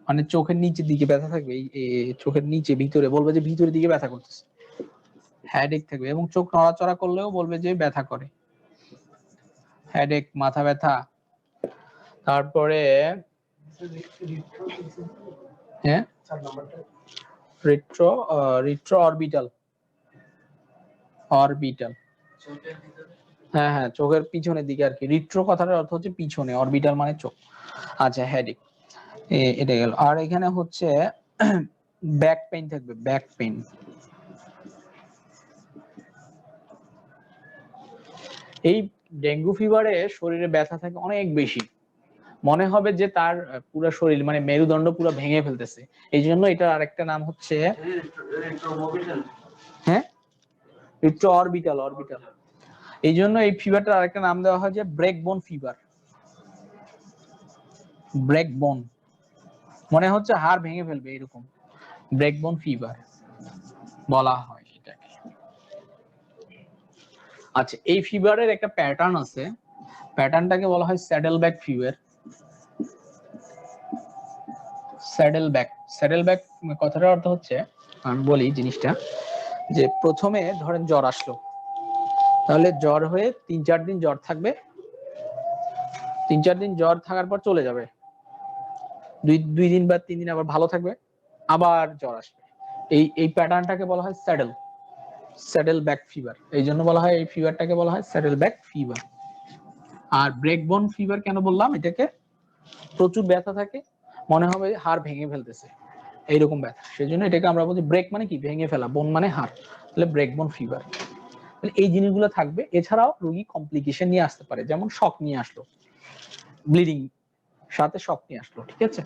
মানে চোখের নিচের দিকে ব্যথা থাকবে, এই চোখের নিচে ভিতরে, বলবে যে ভিতরের দিকে ব্যথা করতেছে। হেডেক থাকবে এবং চোখ নড়াচড়া করলেও বলবে যে ব্যথা করে, হেডেক মাথা ব্যথা। তারপরে হ্যাঁ রিট্রো অরবিটাল, হ্যাঁ হ্যাঁ চোখের পিছনের দিকে আর কি। রিট্রো কথাটার অর্থ হচ্ছে পিছনে, অরবিটাল মানে চোখ। আচ্ছা হেডেক এটা গেল। আর এখানে হচ্ছে ব্যাক পেইন থাকবে, ব্যাক পেইন। এই ডেঙ্গু ফিভারে শরীরে ব্যথা থাকে অনেক বেশি, মনে হবে যে তার পুরো শরীর মানে মেরুদণ্ড পুরো ভেঙে ফেলতেছে। এই জন্য এটার আরেকটা নাম হচ্ছে হ্যাঁ রিট্রো অরবিটাল, অরবিটাল। এই জন্য এই ফিভারটার আরেকটা নাম দেওয়া হয় যে ব্রেক বোন ফিভার। ব্রেক বোন মনে হচ্ছে হাড় ভেঙে ফেলবে, এরকম ব্রেক বোন ফিভার বলা হয় এটাকে। আচ্ছা এই ফিভারের একটা প্যাটার্ন আছে, প্যাটার্নটাকে বলা হয় saddle back fever. Saddle back, saddle back কথাটার অর্থ হচ্ছে, আমি বলি জিনিসটা, যে প্রথমে ধরেন জ্বর আসলো, তাহলে জ্বর হয়ে 3-4 দিন জ্বর থাকবে, 3-4 দিন জ্বর থাকার পর চলে যাবে, 2 দিন বা 3 দিন আবার ভালো থাকবে, আবার জ্বর আসবে। এই প্যাটার্নটাকে বলা হয় স্যাডেল ব্যাক ফিভার। এই জন্য বলা হয় এই ফিভারটাকে বলা হয় স্যাডেল ব্যাক ফিভার। আর ব্রেকবোন ফিভার কেন বললাম এটাকে, প্রচুর ব্যথা থাকে, মনে হবে হাড় ভেঙে ফেলতেছে এইরকম ব্যথা, সেই জন্য এটাকে আমরা বলছি ব্রেক মানে কি ভেঙে ফেলা, বোন মানে হাড়, তাহলে ব্রেকবোন ফিভার। এই জিনিসগুলো থাকবে। এছাড়াও রোগী কমপ্লিকেশন নিয়ে আসতে পারে, যেমন শক নিয়ে আসলো, ব্লিডিং সাথে শক নিয়ে আসলো, ঠিক আছে।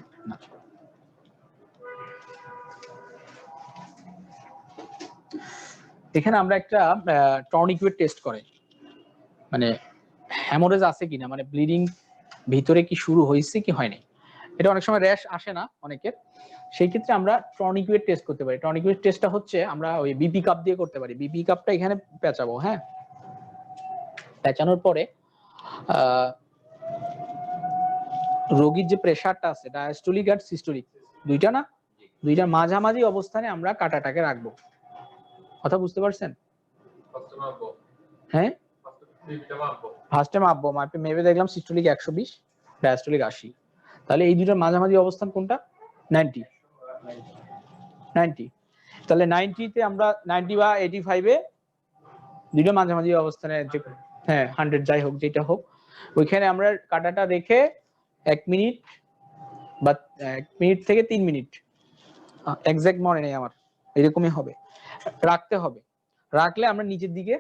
এখানে আমরা একটা টর্নিকুয়েট টেস্ট করে, মানে হ্যামোরেজ আছে কিনা, মানে ব্লিডিং ভিতরে কি শুরু হয়েছে কি হয়নি। এটা অনেক সময় র্যাশ আসে না অনেকের, সেই ক্ষেত্রে আমরা টর্নিকুয়েট টেস্ট করতে পারি। টর্নিকুয়েট টেস্টটা হচ্ছে আমরা ওই বিপি কাপ দিয়ে করতে পারি। বিপি কাপটা এখানে পেঁচাবো, হ্যাঁ, পেঁচানোর পরে রোগীর যে প্রেসারটা আছে ডায়াস্টোলিক আর সিস্টোলিক দুইটা না, দুইটা মাঝামাঝি অবস্থানে আমরা কাঁটাটাকে রাখবো। কথা বুঝতে পারছেন? হ্যাঁ ফার্স্টে মাপবো, মাপে মেপে দেখলাম সিস্টোলিক 120, ডায়াস্টোলিক 80, তাহলে এই দুইটার মাঝামাঝি অবস্থান কোনটা? 90। তাহলে 90 তে আমরা 90 বা 85 এ দুইটা মাঝামাঝি অবস্থানে, হ্যাঁ 100 যাই হোক যেটা হোক, ওইখানে আমরা কাঁটাটা রেখে 1 মিনিট বা 1 মিনিট থেকে 3 মিনিট, এক্সাক্ট মনে নেই আমার, এরকমই হবে, রাখতে হবে। রাখলে আমরা নিচের দিকে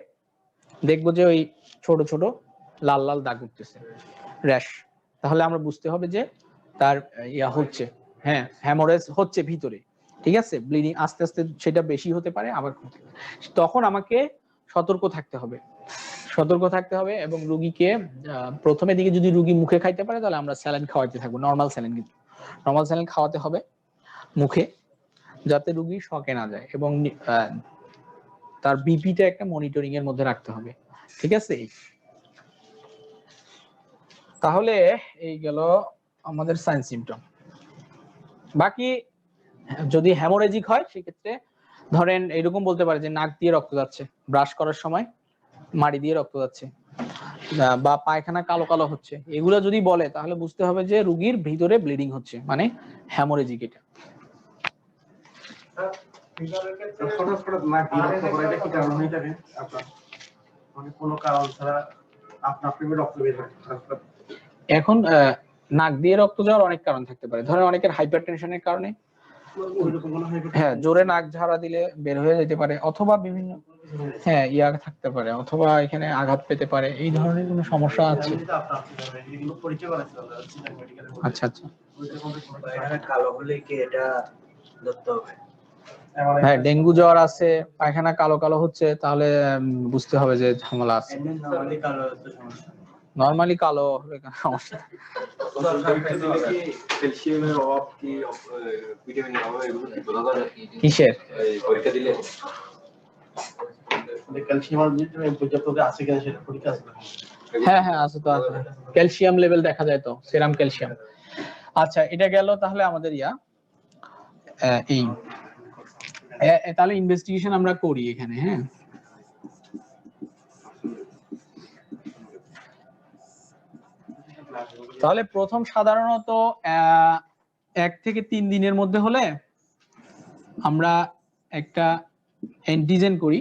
দেখবো যে ওই ছোট ছোট লাল লাল দাগ উঠতেছে, র্যাশ, তাহলে আমরা বুঝতে হবে যে তার ইয়া হচ্ছে, হ্যাঁ হ্যামোরেজ হচ্ছে ভিতরে, ঠিক আছে। ব্লিডিং আস্তে আস্তে সেটা বেশি হতে পারে, আবার তখন আমাকে সতর্ক থাকতে হবে, সতর্ক থাকতে হবে। এবং রোগীকে প্রথমের দিকে যদি রোগী মুখে খাইতে পারে তাহলে আমরা স্যালাইন খাওয়াতে থাকবো, নর্মাল স্যালাইন, কিন্তু নর্মাল স্যালাইন খাওয়াতে হবে মুখে, যাতে রোগী শকে না যায়, এবং তার বিপিটা একটা মনিটরিং এর মধ্যে রাখতে হবে, ঠিক আছে। তাহলে এই গেল আমাদের সাইন সিমটম। বাকি যদি হ্যামোরেজিক হয় সেক্ষেত্রে ধরেন এরকম বলতে পারে যে নাক দিয়ে রক্ত যাচ্ছে, ব্রাশ করার সময় মাড়ি দিয়ে রক্ত যাচ্ছে, বা পায়খানা কালো কালো হচ্ছে, এগুলো যদি বলে তাহলে বুঝতে হবে যে রোগীর ভিতরে ব্লিডিং হচ্ছে, মানে হ্যামোরেজিক। এটা এখন নাক দিয়ে রক্ত যাওয়ার অনেক কারণ থাকতে পারে, ধরেন অনেকের হাইপারটেনশনের কারণে, হ্যাঁ জোরে নাক ঝাড়া দিলে বের হয়ে যেতে পারে, অথবা বিভিন্ন হ্যাঁ ইয়া থাকতে পারে, অথবা এখানে আঘাত পেতে পারে, এই ধরনের কোনো সমস্যা আছে। আচ্ছা আচ্ছা, কালো হলে কি এটা ধরতে হবে? হ্যাঁ ডেঙ্গু জ্বর আছে, পায়খানা কালো কালো হচ্ছে, তাহলে বুঝতে হবে যে ঝামেলা আছে। নরমালি কালো হবে সমস্যা, ক্যালসিয়ামের অভাব কি ভিটামিনের অভাব এগুলো কি বোঝা যাবে কিসের? এই পরীক্ষা দিলে? হ্যাঁ হ্যাঁ আছে তো, আছে, ক্যালসিয়াম লেভেল দেখা যায় তো, সেরাম ক্যালসিয়াম। আচ্ছা এটা গেল তাহলে আমাদের ইয়া এই তাহলে ইনভেস্টিগেশন আমরা করি এখানে, হ্যাঁ তাহলে প্রথম সাধারণত 1 থেকে 3 দিনের মধ্যে হলে আমরা একটা অ্যান্টিজেন করি,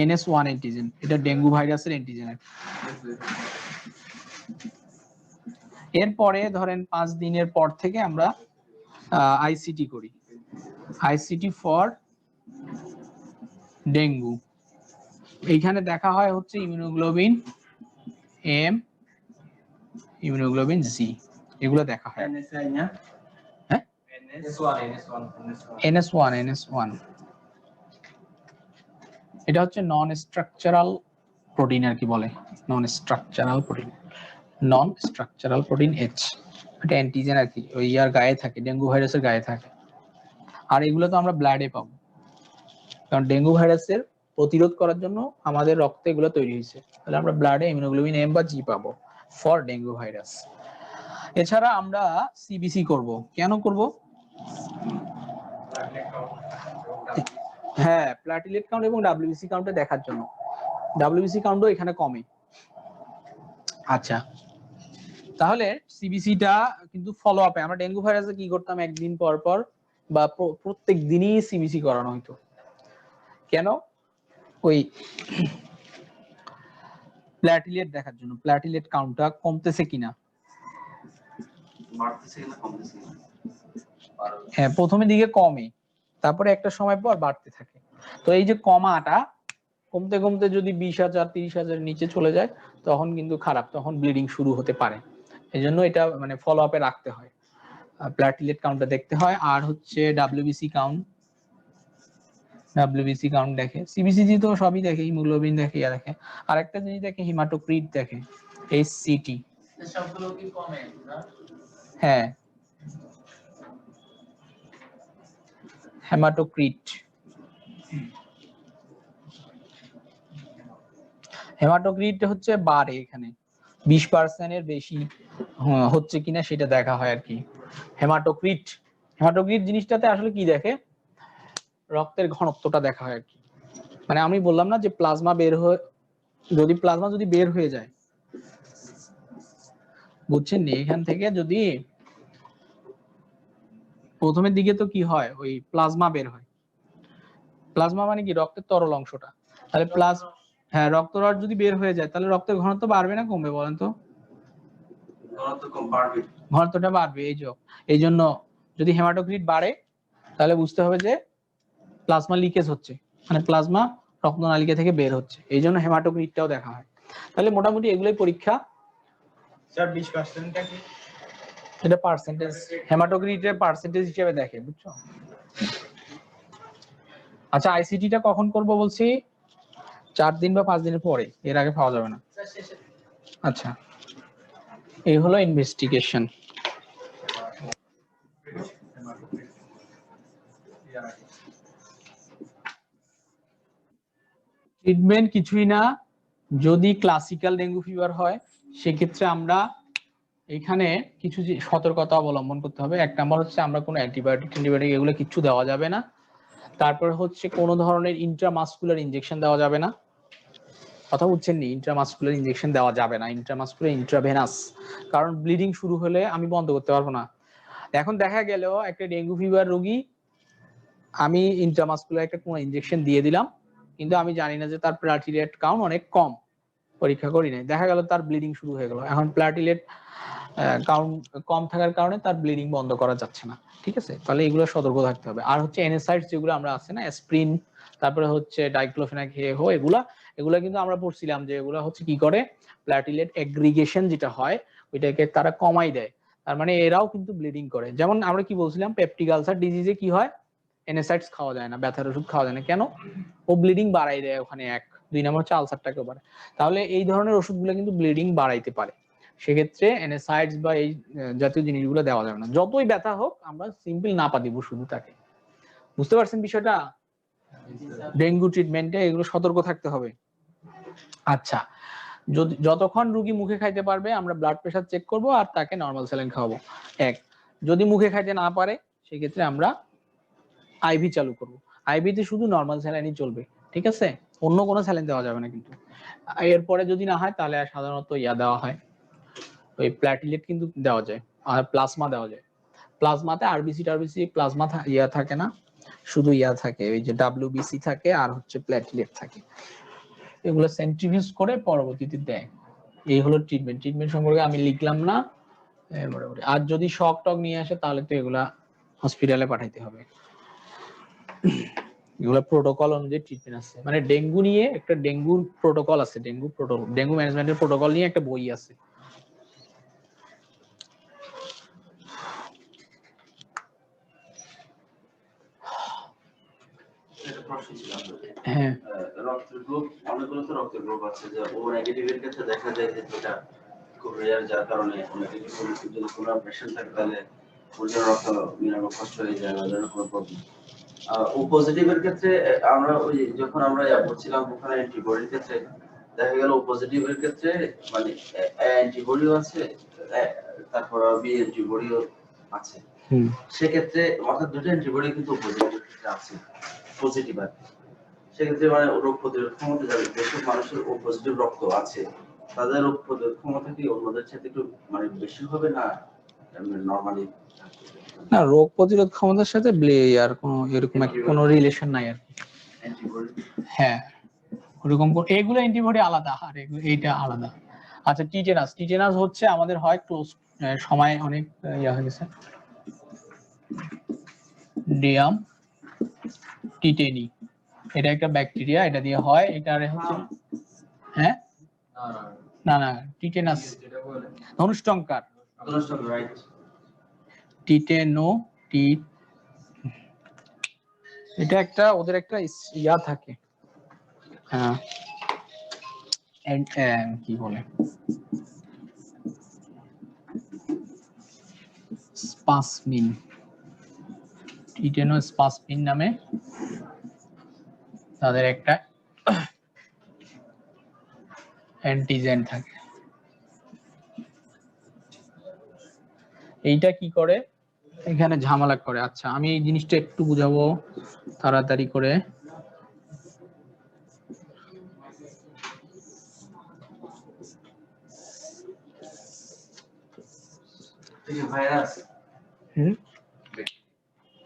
NS1 অ্যান্টিজেন, এটা ডেঙ্গু ভাইরাসের অ্যান্টিজেন। এরপরে ধরেন 5 দিনের পর থেকে আমরা আইসিটি করি, আইসিটি ফর ডেঙ্গু। এইখানে দেখা হয় হচ্ছে ইমিউনোগ্লোবিন এম, ইমিউনোগ্লোবিন জি, এগুলো দেখা হয়। NSI না? হ্যাঁ, NS1 এটা হচ্ছে নন স্ট্রাকচারাল প্রোটিন আর কি বলে, নন স্ট্রাকচারাল প্রোটিন, নন স্ট্রাকচারাল প্রোটিন এইচ, এটা অ্যান্টিজেন আর কি, ওই ইয়ার গায়ে থাকে, ডেঙ্গু ভাইরাসের গায়ে থাকে। আর এগুলো তো আমরা ব্লাডে পাবো, কারণ ডেঙ্গু ভাইরাসের প্রতিরোধ করার জন্য আমাদের রক্তে এগুলো তৈরি হয়েছে, তাহলে আমরা ব্লাডে ইমিউনোগ্লোবিন এম বা জি পাবো ফর ডেঙ্গু ভাইরাস। এছাড়া আমরা সিবিসি করব, কেন করব? হ্যাঁ, প্লাটিলেট কাউন্ট এবং ডাব্লিউবিসি কাউন্টে দেখার জন্য, ডাব্লিউবিসি কাউন্টও এখানে কমে। আচ্ছা, তাহলে সিবিসিটা কিন্তু ফলো আপে আমরা ডেঙ্গু ভাইরাসে কি করতাম, একদিন পর পর বা প্রত্যেক দিনই সিবিসি করানো হতো। কেন? ওই প্লাটিলেট দেখার জন্য, প্লাটিলেট কাউন্টটা কমতেছে কিনা। হ্যাঁ, প্রথমের দিকে কমে, তারপরে একটা সময় পর বাড়তে থাকে। তো এই যে কমাটা কমতে কমতে যদি 20,000 30,000 নিচে চলে যায় তখন কিন্তু খারাপ, তখন ব্লিডিং শুরু হতে পারে। এই জন্য এটা মানে ফলো আপে রাখতে হয়, প্লাটিলেট কাউন্টটা দেখতে হয়। আর হচ্ছে ডাব্লিউবিসি কাউন্ট, ডাব্লিউবিসি কাউন্ট দেখে, সিবিসিজি তো সবই দেখে, হিমোগ্লোবিন দেখে, ইয়া দেখে। আর একটা জিনিস দেখে হিমাটোক্রিট দেখে, এইচসিটি। সবগুলো কি কমে না? হ্যাঁ, হেমাটোক্রিট, হেমাটোক্রিট হচ্ছে বাড়ে, এখানে 20% এর বেশি হচ্ছে কিনা সেটা দেখা হয় আর কি। হেমাটোক্রিট, হেমাটোক্রিট জিনিসটাতে আসলে কি দেখে, রক্তের ঘনত্বটা দেখা হয় আর কি। মানে আমি বললাম না যে প্লাজমা বের হয়ে, যদি প্লাজমা যদি বের হয়ে যায়, বুঝছেন নি, এখান থেকে যদি প্রথমের দিকে তো কি হয়, ওই প্লাজমা বের হয়, প্লাজমা মানে কি রক্তের তরল অংশটা, তাহলে হ্যাঁ, রক্তরড যদি বের হয়ে যায় তাহলে রক্তের ঘনত্ব বাড়বে না কমবে বলেন তো? ঘনত্বটা বাড়বে। এই জন্য যদি হেমাটোক্রিট বাড়ে তাহলে বুঝতে হবে যে প্লাজমা লিকেজ হচ্ছে, মানে প্লাজমা রক্তনালিকা থেকে বের হচ্ছে, এই জন্য হেমাটোক্রিটটাও দেখা হয়। তাহলে মোটামুটি এগুলোই পরীক্ষা। স্যার 20%টা কি? এটা পার্সেন্টেজ, হেমাটোক্রিটের পার্সেন্টেজ হিসেবে দেখে, বুঝছো? আচ্ছা, আইসিটিটা কখন করব বলছি? 4 দিন বা 5 দিনের পরে, এর আগে পাওয়া যাবে না। আচ্ছা, এই হলো ইনভেস্টিগেশন। ট্রিটমেন্ট কিছুই না, যদি ক্লাসিক্যাল ডেঙ্গু ফিভার হয় সেক্ষেত্রে আমরা এখানে কিছু সতর্কতা অবলম্বন করতে হবে। 1 নাম্বার হচ্ছে আমরা কোনো অ্যান্টিবায়োটিক এগুলো কিছু দেওয়া যাবে না। তারপর হচ্ছে কোনো ধরনের ইন্ট্রামাসকুলার ইনজেকশন দেওয়া যাবে না, কথা বুঝছেন নি? ইন্ট্রামাসকুলার ইনজেকশন দেওয়া যাবে না, ইন্ট্রামাসকুলার, ইন্ট্রাভেনাস, কারণ ব্লিডিং শুরু হলে আমি বন্ধ করতে পারবো না। এখন দেখা গেল একটা ডেঙ্গু ফিভার রোগী, আমি ইন্ট্রামাসকুলার একটা কোনো ইনজেকশন দিয়ে দিলাম, কিন্তু আমি জানি না যে তার প্লাটিলেট কাউন্ট অনেক কম, পরীক্ষা করি নাই, দেখা গেল তার ব্লিডিং শুরু হয়ে গেল। এখন প্লাটিলেট কাউন্ট কম থাকার কারণে তার ব্লিডিং বন্ধ করা যাচ্ছে না, ঠিক আছে? তাহলে এগুলো সতর্ক থাকতে হবে। আর হচ্ছে এনএসাইডস যেগুলো আমরা আছে না, অ্যাসপ্রিন, তারপরে হচ্ছে ডাইক্লোফেনাক এগুলা কিন্তু আমরা পড়ছিলাম যে এগুলো হচ্ছে কি করে, প্লাটিলেট এগ্রিগেশন যেটা হয় ওইটাকে তারা কমাই দেয়, তার মানে এরাও কিন্তু ব্লিডিং করে। যেমন আমরা কি বলছিলাম, পেপটিক আলসার ডিজিজে কি হয়, এনএসাইডস খাওয়া যায় না, ব্যথার ওষুধ খাওয়া যায় না, কেন? ও ব্লিডিং বাড়াই দেয় ওখানে। 2 নম্বর হচ্ছে আলসারটাকেও বাড়ায়। তাহলে এই ধরনের ওষুধগুলো কিন্তু ব্লিডিং বাড়াইতে পারে, সেক্ষেত্রে এনএসাইডস বা এই জাতীয় জিনিসগুলো দেওয়া যাবে না। যতই ব্যথা হোক আমরা সিম্পল নাপা দিব শুধু তাকে। বুঝতে পারছেন বিষয়টা? ডেঙ্গু ট্রিটমেন্টে এগুলো সতর্ক থাকতে হবে। আচ্ছা, যতক্ষণ রোগী মুখে খাইতে পারবে আমরা ব্লাড প্রেসার চেক করব আর তাকে নরমাল স্যালাইন খাওয়াবো। যদি মুখে খাইতে না পারে সেক্ষেত্রে আমরা আইভি চালু করব। আইভিতে শুধু নরমাল স্যালাইনই চলবে, ঠিক আছে? অন্য কোনো স্যালাইন দেওয়া যাবে না কিন্তু। এরপরে যদি না হয় তাহলে সাধারণত দেওয়া হয়, ওই প্ল্যাটিলেট কিন্তু দেওয়া যায় আর প্লাজমা দেওয়া যায়। প্লাজমাতে আরবিসি টারবিসি প্লাজমা ইয়া থাকে না, শুধু ইয়া থাকে, ওই যে ডাব্লিউবিসি থাকে আর হচ্ছে প্ল্যাটিলেট থাকে, এগুলো সেন্ট্রিফিউজ করে পরবর্তীতে দেয়। এই হলো ট্রিটমেন্ট। ট্রিটমেন্ট সম্পর্কে আমি লিখলাম না মোটামুটি। আর যদি শক টক নিয়ে আসে তাহলে তো এগুলা হসপিটালে পাঠাইতে হবে। এগুলো প্রোটোকল অনুযায়ী ট্রিটমেন্ট আছে, মানে ডেঙ্গু নিয়ে একটা ডেঙ্গুর প্রোটোকল আছে, ডেঙ্গু ম্যানেজমেন্টের প্রোটোকল নিয়ে একটা বই আছে। একটা প্রশ্ন ছিল আপনাদের। হ্যাঁ, রক্তের গ্রুপ, অনেকগুলো তো রক্তের গ্রুপ আছে, যে ও নেগেটিভের ক্ষেত্রে দেখা যায় যে যেটা খুব রেয়ার, যার কারণে নেগেটিভ যদি কোনো পেশেন্ট থাকে তাহলে ওর জন্য রক্ত মিলানো কষ্ট হয়ে যায় বা ধরনের কোনো প্রবলেম। ও পজিটিভের ক্ষেত্রে আমরা ওই যখন আমরা বলছিলাম ওখানে অ্যান্টিবডির ক্ষেত্রে দেখা গেল ও পজিটিভের ক্ষেত্রে মানে অ্যান্টিবডিও আছে, তারপর বি অ্যান্টিবডিও আছে। সেক্ষেত্রে অর্থাৎ দুটো অ্যান্টিবডি কিন্তু পজিটিভের ক্ষেত্রে আছে, পজিটিভ আর কি। সেক্ষেত্রে মানে রোগ প্রতিরোধ ক্ষমতা যাবে, যেসব মানুষের ও পজিটিভ রক্ত আছে তাদের রোগ প্রতিরোধ ক্ষমতা কি অন্যদের সাথে একটু মানে বেশি হবে না নরমালি? না, রোগ প্রতিরোধ ক্ষমতার সাথে আর কোনো এরকম কোনো রিলেশন নাই আর কি। হ্যাঁ, ওরকম এগুলো অ্যান্টিবডি আলাদা আর এইটা আলাদা। আচ্ছা, টিটেনাস হচ্ছে আমাদের হয় ক্লোজ, সময় অনেক ইয়া হয়ে গেছে, ডিয়াম টিটেনি, এটা একটা ব্যাকটেরিয়া, এটা দিয়ে হয়। এটা হচ্ছে হ্যাঁ না না টিটেনাস ধনুষ্টঙ্কার, রাইট। টিটেনো টি, এটা একটা ওদের একটা ইয়া থাকে, হ্যাঁ কি বলে স্পাসমিন, টিটেনো স্পাসমিন নামে তাদের একটা অ্যান্টিজেন থাকে। এইটা কি করে এখানে ঝামেলা করে। আচ্ছা, আমি এই জিনিসটা একটু বুঝাবো তাড়াতাড়ি করে। ভাইরাস,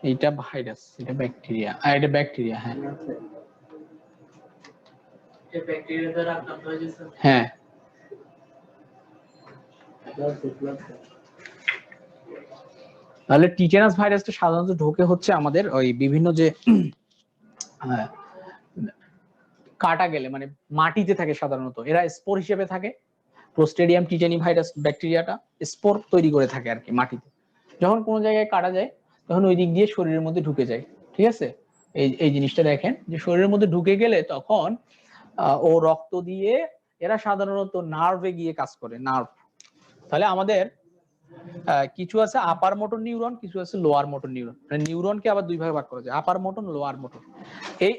এইটা ভাইরাস, এটা ব্যাকটেরিয়া, আর এটা ব্যাকটেরিয়া। হ্যাঁ এই ব্যাকটেরিয়া দ্বারা আক্রান্ত হয়েছে। হ্যাঁ, তাহলে টিটেনাস ভাইরাসটা সাধারণত ঢোকে হচ্ছে আমাদের ওই বিভিন্ন যে কাটা গেলে, মানে মাটিতে থাকে সাধারণত, এরা স্পোর হিসেবে থাকে। ক্লোস্ট্রিডিয়াম টিটেনি ভাইরাস ব্যাকটেরিয়াটা স্পোর তৈরি করে থাকে আর কি মাটিতে। যখন কোনো জায়গায় কাটা যায় তখন ওই দিক দিয়ে শরীরের মধ্যে ঢুকে যায়, ঠিক আছে। এই জিনিসটা দেখেন যে শরীরের মধ্যে ঢুকে গেলে তখন ও রক্ত দিয়ে, এরা সাধারণত নার্ভে গিয়ে কাজ করে, নার্ভ। তাহলে আমাদের কিছু আছে আপার মোটর নিউরন, কিছু আছে লোয়ার মোটর নিউরন। মানে নিউরনকে আবার দুই ভাগে ভাগ করা যায়, আপার মোটর, লোয়ার মোটর।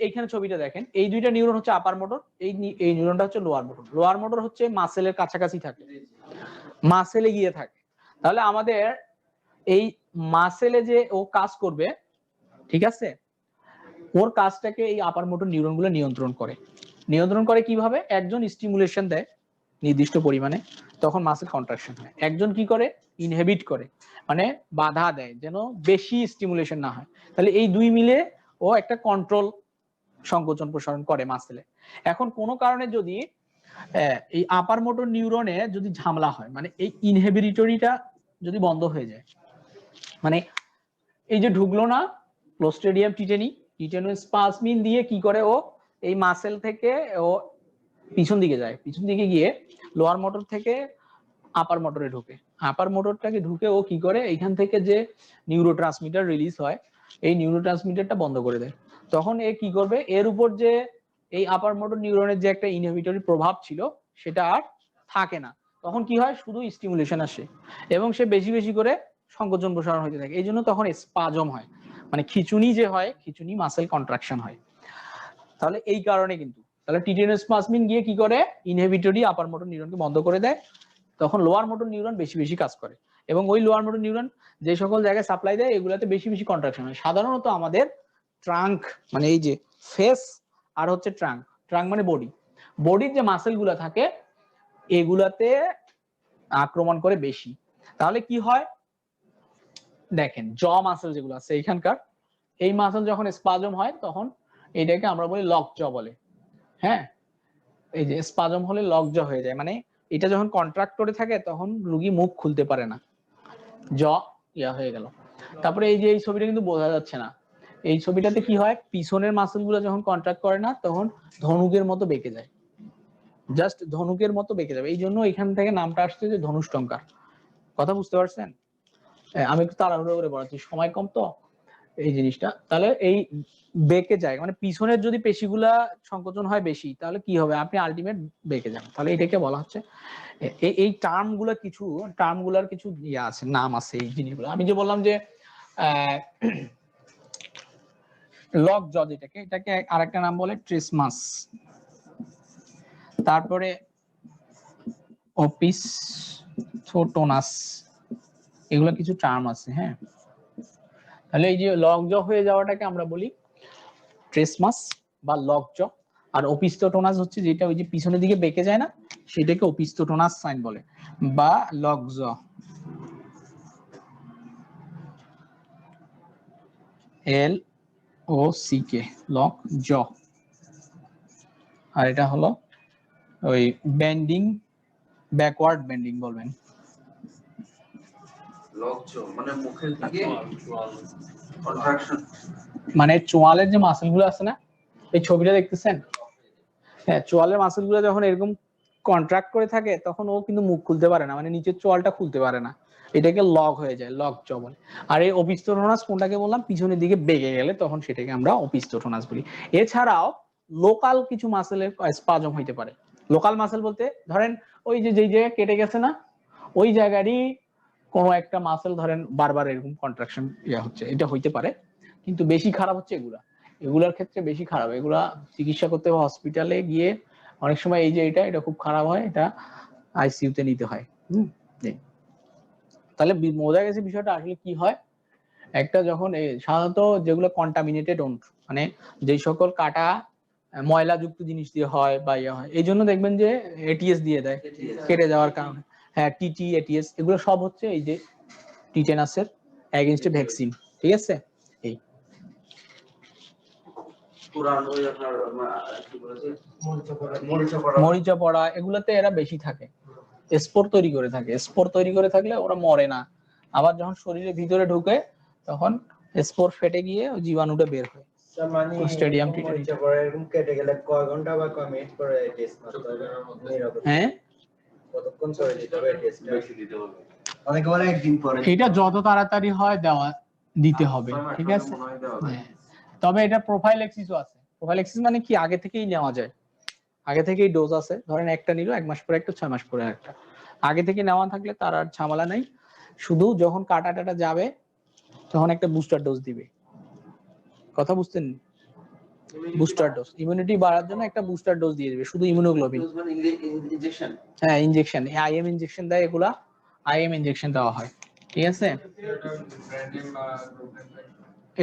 এইখানে ছবিটা দেখেন, এই দুইটা নিউরন হচ্ছে আপার মোটর, এই নিউরনটা হচ্ছে লোয়ার মোটর। লোয়ার মোটর হচ্ছে মাসেলের কাছাকাছি থাকে, মাসেলে গিয়ে থাকে। তাহলে আমাদের এই মাসেলে যে ও কাজ করবে, ঠিক আছে, ওর কাজটাকে এই আপার মোটর নিউরন গুলো নিয়ন্ত্রণ করে। নিয়ন্ত্রণ করে কিভাবে? একজন স্টিমুলেশন দেয় নির্দিষ্ট পরিমাণে, তখন মাসেল কন্ট্রাকশন হয়। একজন কি করে? ইনহিবিট করে, মানে বাধা দেয় যেন বেশি স্টিমুলেশন না হয়। তাহলে এই দুই মিলে ও একটা কন্ট্রোল সংকোচন প্রসারণ করে মাসেলে। এখন কোনো কারণে যদি এই আপার মোটর নিউরনে যদি ঝামেলা হয়, মানে এই ইনহিবিটরিটা যদি বন্ধ হয়ে যায়, মানে এই যে ঢুকলো না ক্লোস্ট্রিডিয়াম টিটেনি, টিটেনোস্পাজমিন দিয়ে কি করে ও এই মাসেল থেকে ও পিছন দিকে যায়, পিছন দিকে গিয়ে লোয়ার মোটর থেকে আপার মোটরে ঢুকে। আপার মোটরটাকে ঢুকে ও কি করে, এইখান থেকে যে নিউরোট্রান্সমিটার রিলিজ হয়, এই নিউরোট্রান্সমিটারটা বন্ধ করে দেয়। তখন এ কি করবে, এর উপর যে এই আপার মোটর নিউরনের যে একটা ইনহিবিটরি প্রভাব ছিল সেটা আর থাকে না। তখন কি হয়, শুধু স্টিমুলেশন আসে এবং সে বেশি বেশি করে সংকোচন প্রসারণ হতে থাকে। এই জন্য তখন স্পাজম হয়, মানে খিচুনি যে হয়, খিচুনি মাসেল কন্ট্রাকশন হয়। তাহলে এই কারণে কিন্তু, তাহলে টিটেনোস্পাজমিন গিয়ে কি করে, ইনহিবিটরি আপার মোটর নিউরনকে বন্ধ করে দেয়, তখন লোয়ার মোটর নিউরন বেশি বেশি কাজ করে। এবং ওই লোয়ার মোটর নিউরন যে সকল জায়গায় সাপ্লাই দেয় এগুলাতে বেশি বেশি কন্ট্রাকশন হয়। সাধারণত আমাদের ট্রাঙ্ক, মানে এই যে ফেস আর হচ্ছে ট্রাঙ্ক, ট্রাঙ্ক মানে বডি, বডির যে মাসেল গুলা থাকে এগুলাতে আক্রমণ করে বেশি। তাহলে কি হয় দেখেন, জ মাসল যেগুলো আছে এখানকার, এই মাসল যখন স্পাজম হয় তখন এটাকে আমরা বলি লক জ বলে। হ্যাঁ, এই যে স্পাজম হলে লক জ হয়ে যায়, মানে এটা যখন কন্ট্রাক্ট করে থাকে তখন রোগী মুখ খুলতে পারে না, জ ইয়া হয়ে গেল। তারপরে এই যে এই ছবিটা কিন্তু বোঝা যাচ্ছে না, এই ছবিটাতে কি হয়, পিছনের মাসল গুলো যখন কন্ট্রাক্ট করে না তখন ধনুকের মতো বেঁকে যায়, জাস্ট ধনুকের মতো বেঁকে যাবে, এই জন্য এখান থেকে নামটা আসছে যে ধনুষ্টঙ্কার। কথা বুঝতে পারছেন? আমি একটু তাড়াহুড়ো করে বলাচ্ছি, সময় কম তো এই জিনিসটা। তাহলে এই বেঁকে যায় মানে পিছনের যদি পেশিগুলা সংকোচন হয় বেশি তাহলে কি হবে, আপনি আলটিমেট বেঁকে যান। তাহলে এটাকে বলা হচ্ছে এই টার্ম গুলা, কিছু টার্ম গুলার কিছু ইয়ে আছে, নাম আছে এই জিনিসগুলো। আমি যে বললাম যে লক জ, এটাকে আরেকটা নাম বলে ট্রিসমাস, তারপরে ওপিস্থোটোনাস, এগুলো কিছু টার্ম আছে। হ্যাঁ, তাহলে এই যে লক জ হয়ে যাওয়াটাকে আমরা বলি ট্রিসমাস বা লক জ, আর ওপিস্থোটোনাস হচ্ছে যেটা ওই যে পিছনের দিকে বেঁকে যায় না, সেটাকে ওপিস্থোটোনাস সাইন বলে বা লক জ। এল ও সি কে, লক জ। আর এটা হলো ওই বেন্ডিং, ব্যাকওয়ার্ড বেন্ডিং বলবেন। লকজ মানে মুখের দিকে কন্ট্রাকশন, মানে চোয়ালের যে মাসেল গুলো আছে না, এই ছবিটা দেখতেছেন, হ্যাঁ চোয়ালের মাসেল গুলো যখন এরকম কন্ট্রাক্ট করে থাকে তখন ও কিন্তু মুখ খুলতে পারে না, মানে নিচের চোয়ালটা খুলতে পারে না, এটাকে লক হয়ে যায়, লক জ বলে। আর এই ওপিস্থোটোনাস কোনটাকে বললাম, পিছনের দিকে বেঁকে গেলে তখন সেটাকে আমরা ওপিস্থোটোনাস বলি। এছাড়াও লোকাল কিছু মাসেলের স্পাজম হইতে পারে। লোকাল মাসেল বলতে ধরেন ওই যে যেই জায়গায় কেটে গেছে না, ওই জায়গারই কোনো একটা মাসেল ধরেন বারবার এরকম কন্ট্রাকশন ইয়া হচ্ছে, এটা হইতে পারে। কিন্তু বেশি খারাপ হচ্ছে এগুলার ক্ষেত্রে বেশি খারাপ, এগুলা চিকিৎসা করতে হবে হসপিটালে গিয়ে, অনেক সময় এই যে এটা খুব খারাপ হয়, এটা আইসিইউ তে নিতে হয়। তাহলে বোঝা গেছে বিষয়টা আসলে কি হয়। একটা যখন সাধারণত যেগুলো কন্টামিনেটেড ওন্ড, মানে যেই সকল কাটা ময়লা যুক্ত জিনিস দিয়ে হয় বা ইয়ে হয়, এই জন্য দেখবেন যে এটিএস দিয়ে দেয় কেটে যাওয়ার কারণে। হ্যাঁ, টিটি এটিএস এগুলো সব হচ্ছে এই যে টিটেনাসের এগেইনস্ট ভ্যাকসিন। ঠিক আছে, এই পুরান ওই আপনার কি বলেছে মরিচা পড়া এগুলোতে এরা বেশি থাকে, স্পোর তৈরি করে থাকে, স্পোর তৈরি করে থাকলে ওরা মরে না, আবার যখন শরীরের ভিতরে ঢুকে তখন স্পোর ফেটে গিয়ে ওই জীবাণুটা বের হয়। মানে স্টেডিয়াম মরিচা পড়ে এরকম কেটে গেলে কয় ঘন্টা বা কয় মিনিট পরে টেস্ট করতে হবে? হ্যাঁ, কতক্ষণ পরে দিতে হবে টেস্টটা? বেশি দিতে হবে। অনেকে বলে একদিন পরে। এটা যত তাড়াতাড়ি হয় দিতে হবে। ঠিক আছে, হ্যাঁ। তবে এটা প্রোফাইলেক্সিসও আছে। প্রোফাইলেক্সিস মানে কি, আগে থেকেই নেওয়া যায়, আগে থেকেই ডোজ আছে, ধরেন একটা নিল 1 মাস পরে একটা, 6 মাস পরে একটা, আগে থেকে নেওয়া থাকলে তার আর ঝামেলা নাই। শুধু যখন কাটাটা যাবে তখন একটা বুস্টার ডোজ দিবে। কথা বুঝতেন? বুস্টার ডোজ, ইমিউনিটি বাড়ার জন্য একটা বুস্টার ডোজ দিয়ে দিবে, শুধু ইমিউনোগ্লোবিন। ইনজেকশন, হ্যাঁ ইনজেকশন, আইএম ইনজেকশন দেয়, এগুলা আইএম ইনজেকশন দেওয়া হয়। ঠিক আছে,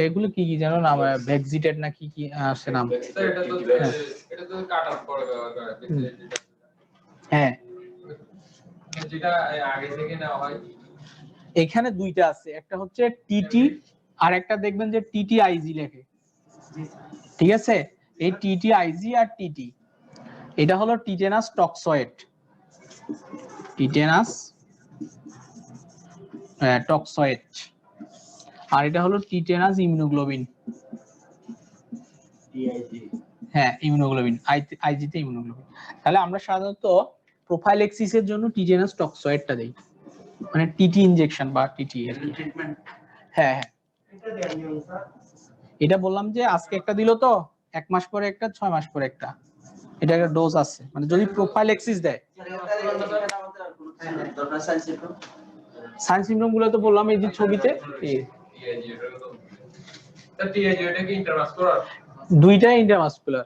এগুলো কি কি জানো নাম, ভ্যাক্সিটেড না কি কি আছে নাম। এটা তো কাটার পরে ব্যবহার করা হয়, হ্যাঁ, যেটা আগে থেকে নেওয়া হয়। এখানে দুইটা আছে, একটা হচ্ছে টিটি আর একটা দেখবেন যে টিটিআইজি লেখে। ঠিক আছে, এই টিটিআইজি আর টিটি, এটা হলো টিটেনাস টক্সয়েড, টিটেনাস টক্সয়েড, আর এটা হলো টিটেনাস ইমিউনোগ্লোবিন। হ্যাঁ ইমিউনোগ্লোবিন, আইজি তে ইমিউনোগ্লোবিন। তাহলে আমরা সাধারণত প্রোফাইলেক্সিসের জন্য টিটেনাস টক্সয়েডটা দেই, মানে টিটি ইনজেকশন বা টিটি এর ট্রিটমেন্ট। হ্যাঁ হ্যাঁ, এটা বললাম যে আজকে একটা দিল তো, 1 মাস পরে একটা, 6 মাস পরে একটা, এটা একটা ডোজ আছে, মানে যদি প্রোফাইলেক্সিস দেয়। সাইন সিনড্রোম গুলো তো বললাম এই যে ছবিতে, দুইটাই ইন্টারমাসকুলার,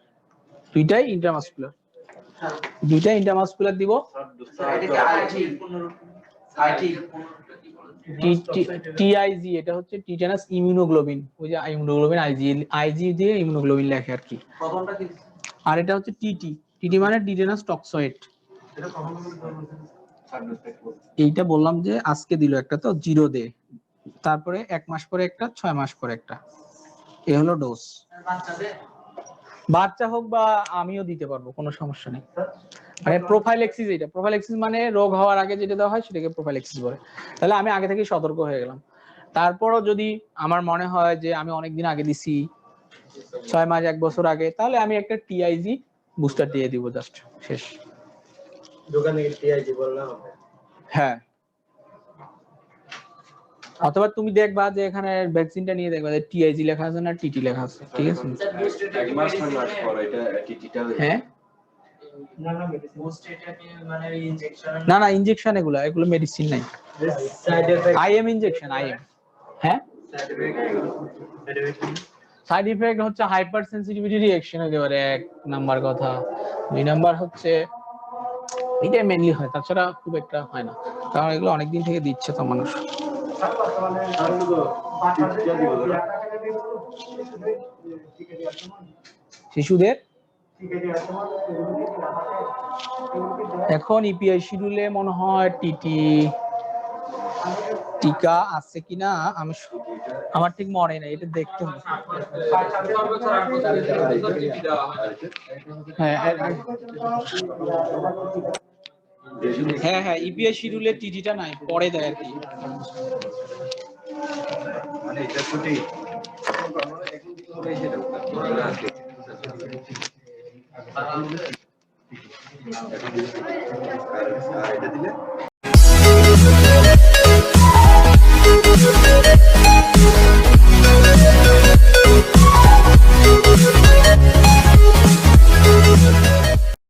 দুইটাই ইন্টারমাসকুলার দিব। টিআইজি এটা হচ্ছে টিটেনাস ইমিউনোগ্লোবিন, ওই যে ইমিউনোগ্লোবিন আইজি দিয়ে ইমিউনোগ্লোবিন লেখে আর কি। আর এটা হচ্ছে টিটি, টিটি মানে টিটেনাস টক্সয়েড। এইটা বললাম যে আজকে দিল একটা, তো 0 দে, তারপরে 1 মাস পরে একটা, 6 মাস পরে একটা, এই হলো ডোজ। বাচ্চাদের বাচ্চা হোক বা আমিও দিতে পারবো, কোনো সমস্যা নেই। মানে প্রোফাইলেক্সিস, এটা প্রোফাইলেক্সিস মানে রোগ হওয়ার আগে যেটা দেওয়া হয় সেটাকে প্রোফাইলেক্সিস বলে। তাহলে আমি আগে থেকেই সতর্ক হয়ে গেলাম। তারপরও যদি আমার মনে হয় যে আমি অনেকদিন আগে দিছি, 6 মাস 1 বছর আগে, তাহলে আমি একটা টিআইজি বুস্টার দিয়ে দিব, জাস্ট শেষ। দোকানে টিআইজি বললাম হবে। হ্যাঁ, অথবা তুমি দেখবা যে এখানে ভ্যাকসিনটা নিয়ে দেখবা যে টিআইজি লেখা আছে না টিটি লেখা আছে, ঠিক আছে? স্যার বুস্টেড এক মাস পর এটা টিটিটা হ্যাঁ, না না মেডিসিন বুস্টেড কি মানে ইনজেকশন না না ইনজেকশন, এগুলো মেডিসিন নাই, side effect IM injection, IM. হ্যাঁ, সাইড ইফেক্ট হচ্ছে হাইপার সেনসিটিভিটি রিঅ্যাকশন হতে পারে, 1 নাম্বার কথা। 2 নাম্বার হচ্ছে এটাই মেইনলি হয়, তাছাড়া খুব একটা হয় না, কারণ এগুলো অনেকদিন থেকে দিচ্ছে তো মানুষ। শিশুদের এখন ইপিআই শিডিউলে মনে হয় টিটি টিকা আছে কিনা আমার ঠিক মনে নেই, এটা দেখতে হবে। হ্যাঁ হ্যাঁ হ্যাঁ, ইপিআই শিডিউলে টিটিটা নাই, পরে দেয় আর কি। মানে এটা সঠিক আর এটা দিলে